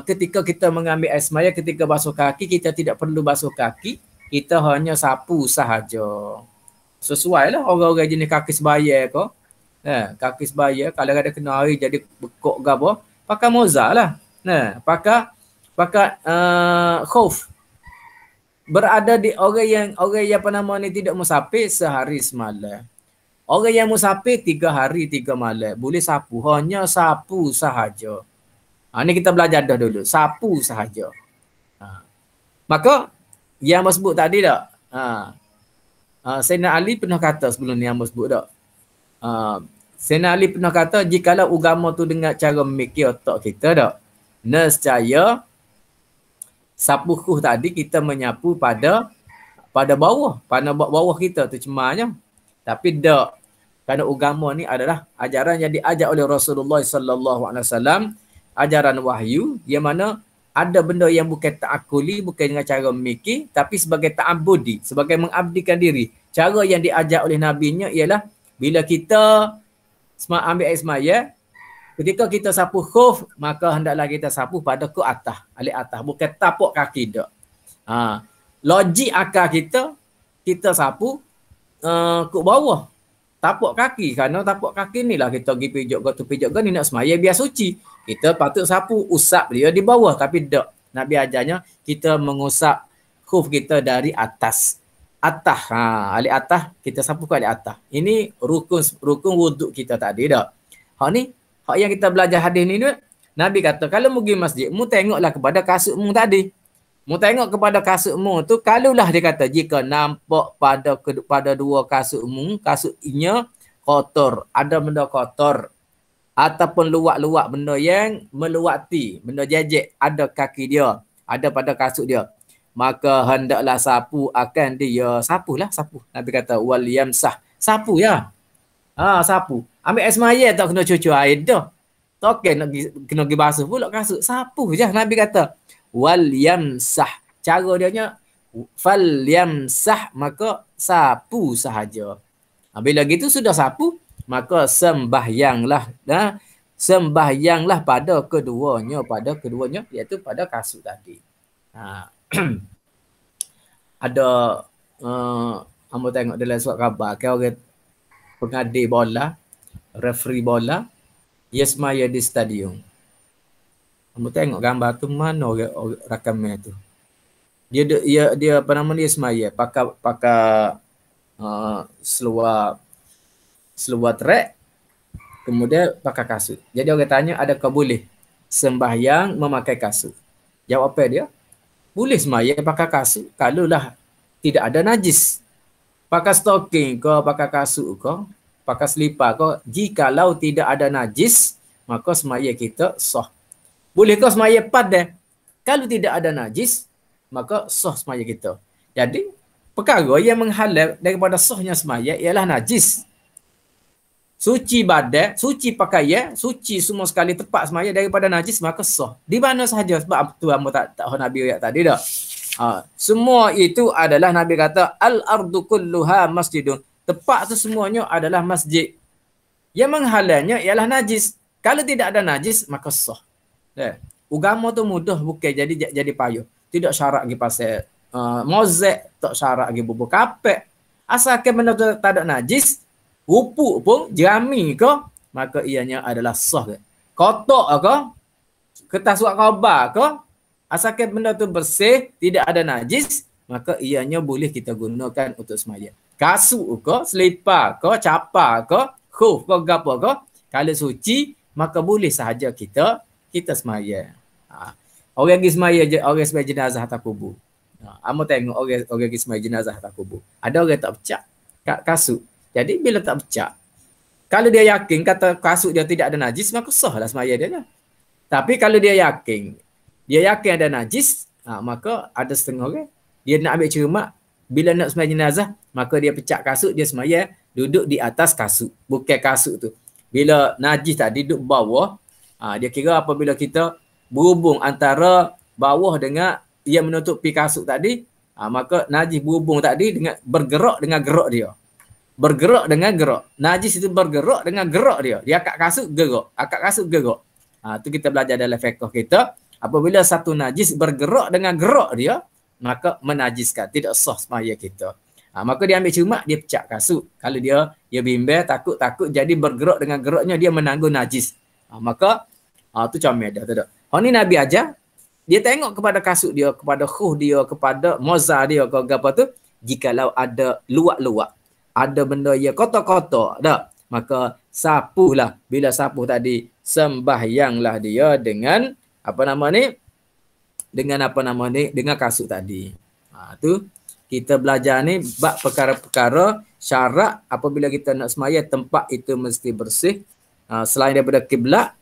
Ketika kita mengambil air semaya, ketika basuh kaki, kita tidak perlu basuh kaki. Kita hanya sapu sahaja. Sesuai lah orang-orang jenis kaki sebaya ke. Kaki sebaya, kalau ada kena air jadi bekok ke apa, pakai moza lah. Pakai khuf. Berada di orang yang apa nama ni tidak musafir sehari semalam. Orang yang musafir 3 hari 3 malam boleh sapu, hanya sapu sahaja. Ni kita belajar dah dulu, sapu sahaja. Maka yang Amos sebut tadi tak? Sayyidina Ali pernah kata sebelum ni, Amos sebut tak? Sayyidina Ali pernah kata, jikalau agama tu dengan cara memikir otak kita tak, nescaya sapu khuh tadi kita menyapu pada bawah, pada bawah kita tu cemanya. Tapi tak, kerana agama ni adalah ajaran yang diajar oleh Rasulullah sallallahu alaihi wasallam, ajaran wahyu, yang mana ada benda yang bukan ta'akuli, bukan dengan cara memikir, tapi sebagai ta'abudi, sebagai mengabdikan diri. Cara yang diajar oleh Nabi-Nya ialah bila kita ambil air semaya, ketika kita sapu khuf, maka hendaklah kita sapu pada ke atas, alik atas, bukan tapak kaki dak. Logik akal kita sapu ke bawah. Tapak kaki, kerana tapak kaki ni lah kita pergi pijak ke tu pijak ke ni nak semaya biar suci. Kita patut sapu, usap dia di bawah, tapi dak. Nabi ajarnya kita mengusap khuf kita dari atas. Alik atas, kita sapu ke alik atas. Ini rukun wuduk kita tadi dak. Hak ni, hak yang kita belajar hadis ni, Nabi kata kalau mu pergi masjid, mu tengoklah kepada kasutmu tadi. Mu tengok kepada kasutmu tu, kalaulah dia kata jika nampak pada dua kasutmu, kasutnya kotor, ada benda kotor ataupun luak-luak benda yang meluati, benda jejek ada kaki dia, ada pada kasut dia, maka hendaklah sapu akan dia. Sapulah, sapu. Nabi kata wal yamsah. Sapu ya. Sapu. Ambil air semaya tak kena cuci air dah. Tak kena pergi basuh pula kasut. Sapu je. Nabi kata wal yamsah. Cara dia nya fal yamsah, maka sapu sahaja. Bila gitu sudah sapu, maka sembahyanglah. Sembahyanglah pada keduanya, iaitu pada kasut tadi. Ada hamba tengok dalam surat khabar kan, orang pengadil bola, referee bola, dia semaya di stadium. Hamba tengok gambar tu, mana orang rakamnya tu. Dia apa nama dia semaya pakai seluar track, kemudian pakai kasut. Jadi orang tanya, adakah boleh sembahyang memakai kasut? Jawab apa dia? Boleh semaya pakai kasut kalaulah tidak ada najis. Pakai stocking ke, pakai kasut ke, pakai selipar ke, jikalau tidak ada najis, maka semaya kita sah. Boleh ke semaya padan? Kalau tidak ada najis, maka sah semaya kita. Jadi perkara yang menghalang daripada sahnya semaya ialah najis. Suci badan, suci pakaian, suci semua sekali tepat semaya daripada najis, maka sah. Di mana sahaja, sebab tu hamba tak Nabi ayat tadi dah. Semua itu adalah Nabi kata al-ardu kulluha masjidun. Tempat tu semuanya adalah masjid. Yang menghalangnya ialah najis. Kalau tidak ada najis, maka sah. Agama tu mudah, bukan jadi payah. Tidak syarat lagi pasal mozaik, tak syarat lagi bubur kapek. Asalkan benda tu tak ada najis, rupuk pun, jerami ke, maka ianya adalah sah ke. Kotak ke, kertas surat khabar ke, asalkan benda tu bersih, tidak ada najis, maka ianya boleh kita gunakan untuk semaya. Kasut ke, selipar ke, capar ke, khuf ke, gapo ke, kalau suci, maka boleh sahaja kita semaya. Orang pergi semaya, orang semaya jenazah atas kubur. Amo tengok orang pergi semaya jenazah atas kubur. Ada orang tak pecah kasut. Jadi bila tak pecah, kalau dia yakin kata kasut dia tidak ada najis, maka sahlah semaya dia. Tapi kalau dia yakin ada najis, maka ada setengah orang, dia nak ambil cermat, bila nak semaya jenazah, maka dia pecah kasut, dia semaya duduk di atas kasut, bukan kasut tu. Bila najis tadi duduk bawah, dia kira apabila kita berhubung antara bawah dengan yang menutupi kasut tadi, maka najis berhubung tadi dengan bergerak dengan gerak dia. Bergerak dengan gerak. Najis itu bergerak dengan gerak dia. Dia akak kasut gerak. Akak kasut gerak. Tu kita belajar dalam fiqh kita. Apabila satu najis bergerak dengan gerak dia, maka menajiskan. Tidak sah semaya kita. Maka dia ambil cermat, dia pecah kasut. Kalau dia bimbang, takut jadi bergerak dengan geraknya, dia menanggung najis. Maka tu comel dah. Hal ni Nabi ajar. Dia tengok kepada kasut dia, kepada khuf dia, kepada moza dia, ke apa tu. Jikalau ada luak-luak, ada benda yang kotor-kotor, tak? Maka sapulah. Bila sapu tadi, sembahyanglah dia dengan dengan kasut tadi. Tu kita belajar ni bab perkara-perkara syarat apabila kita nak semaya, tempat itu mesti bersih. Selain daripada kiblat,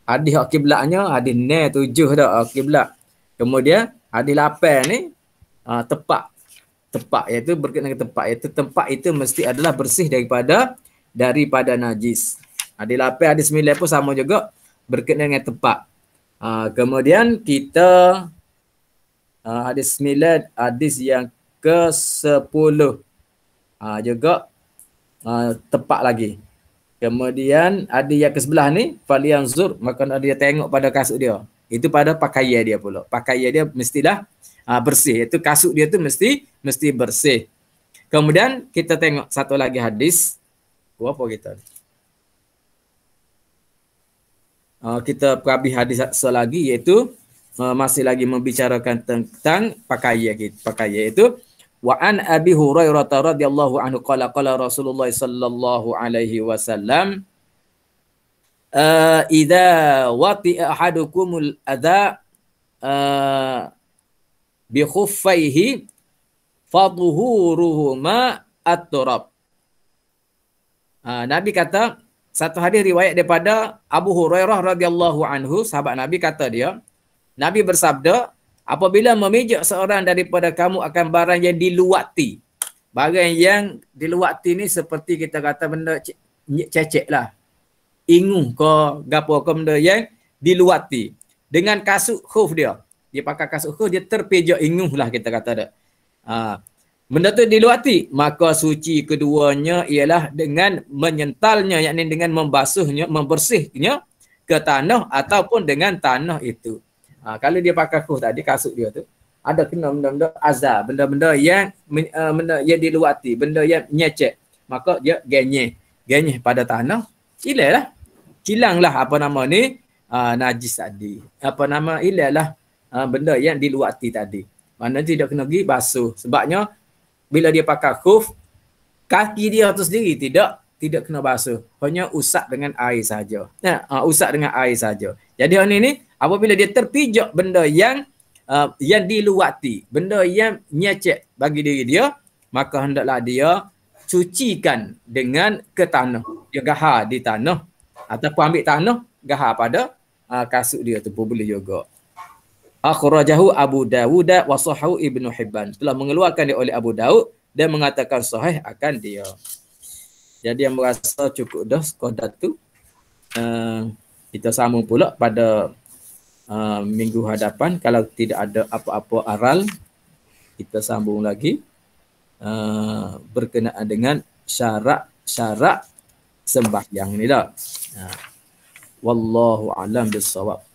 hadis kiblatnya hadis 7 dah kiblat. Kemudian hadis 8 ni tempat iaitu berkaitan dengan tempat, iaitu tempat itu mesti adalah bersih daripada najis. Hadis 8, hadis 9 pun sama juga berkaitan dengan tempat. Kemudian kita hadis 9, hadis yang ke-10. Juga tepat lagi. Kemudian ada yang ke sebelah ni, falyanzur, maka dia tengok pada kasut dia. Itu pada pakaian dia pula. Pakaian dia mestilah bersih. Itu kasut dia tu mesti bersih. Kemudian kita tengok satu lagi hadis. Apa kita? Kita perhabis hadis selagi, iaitu masih lagi membicarakan tentang pakaian itu. Wa an Abi Hurairah radhiyallahu anhu qala Rasulullah sallallahu alaihi wasallam idza wati'a ahadukumul adha bi khuffaihi fadhuhuruhuma at-turab. Nabi kata, satu hadis riwayat daripada Abu Hurairah radhiyallahu anhu, sahabat Nabi, kata dia, Nabi bersabda, apabila memijak seorang daripada kamu akan barang yang diluati. Barang yang diluati ni seperti kita kata benda cecek lah. Inguh ke, gapo ke, benda yang diluati. Dengan kasut khuf dia. Dia pakai kasut khuf, dia terpijak inguh lah kita kata dia. Benda tu diluati. Maka suci keduanya ialah dengan menyentalnya, yakni dengan membasuhnya, membersihnya ke tanah ataupun dengan tanah itu. Kalau dia pakai khuf tadi, kasut dia tu ada kena benda-benda azab, benda-benda yang diluati, benda yang nyecek, maka dia genyeh pada tanah, kilanglah apa nama ni, najis tadi, apa nama, ilahlah benda yang diluati tadi. Mana tidak kena pergi basuh, sebabnya bila dia pakai khuf, kaki dia tu sendiri tidak kena basuh, hanya usap dengan air saja. Usap dengan air saja. Jadi hari ni apabila dia terpijak benda yang diluati, benda yang nyecek bagi diri dia, maka hendaklah dia cucikan dengan ke tanah. Dia gahar di tanah ataupun ambil tanah gahar pada kasut dia tu pun boleh juga. Akhrajahu Abu Dawud wa sahahu Ibnu Hibban. Telah mengeluarkan dia oleh Abu Daud dan mengatakan sahih akan dia. Jadi yang merasa cukup dah sekadar tu, kita sambung pula pada minggu hadapan. Kalau tidak ada apa-apa aral, kita sambung lagi berkenaan dengan syarat sembahyang ni dah. Wallahu a'lam bissawab.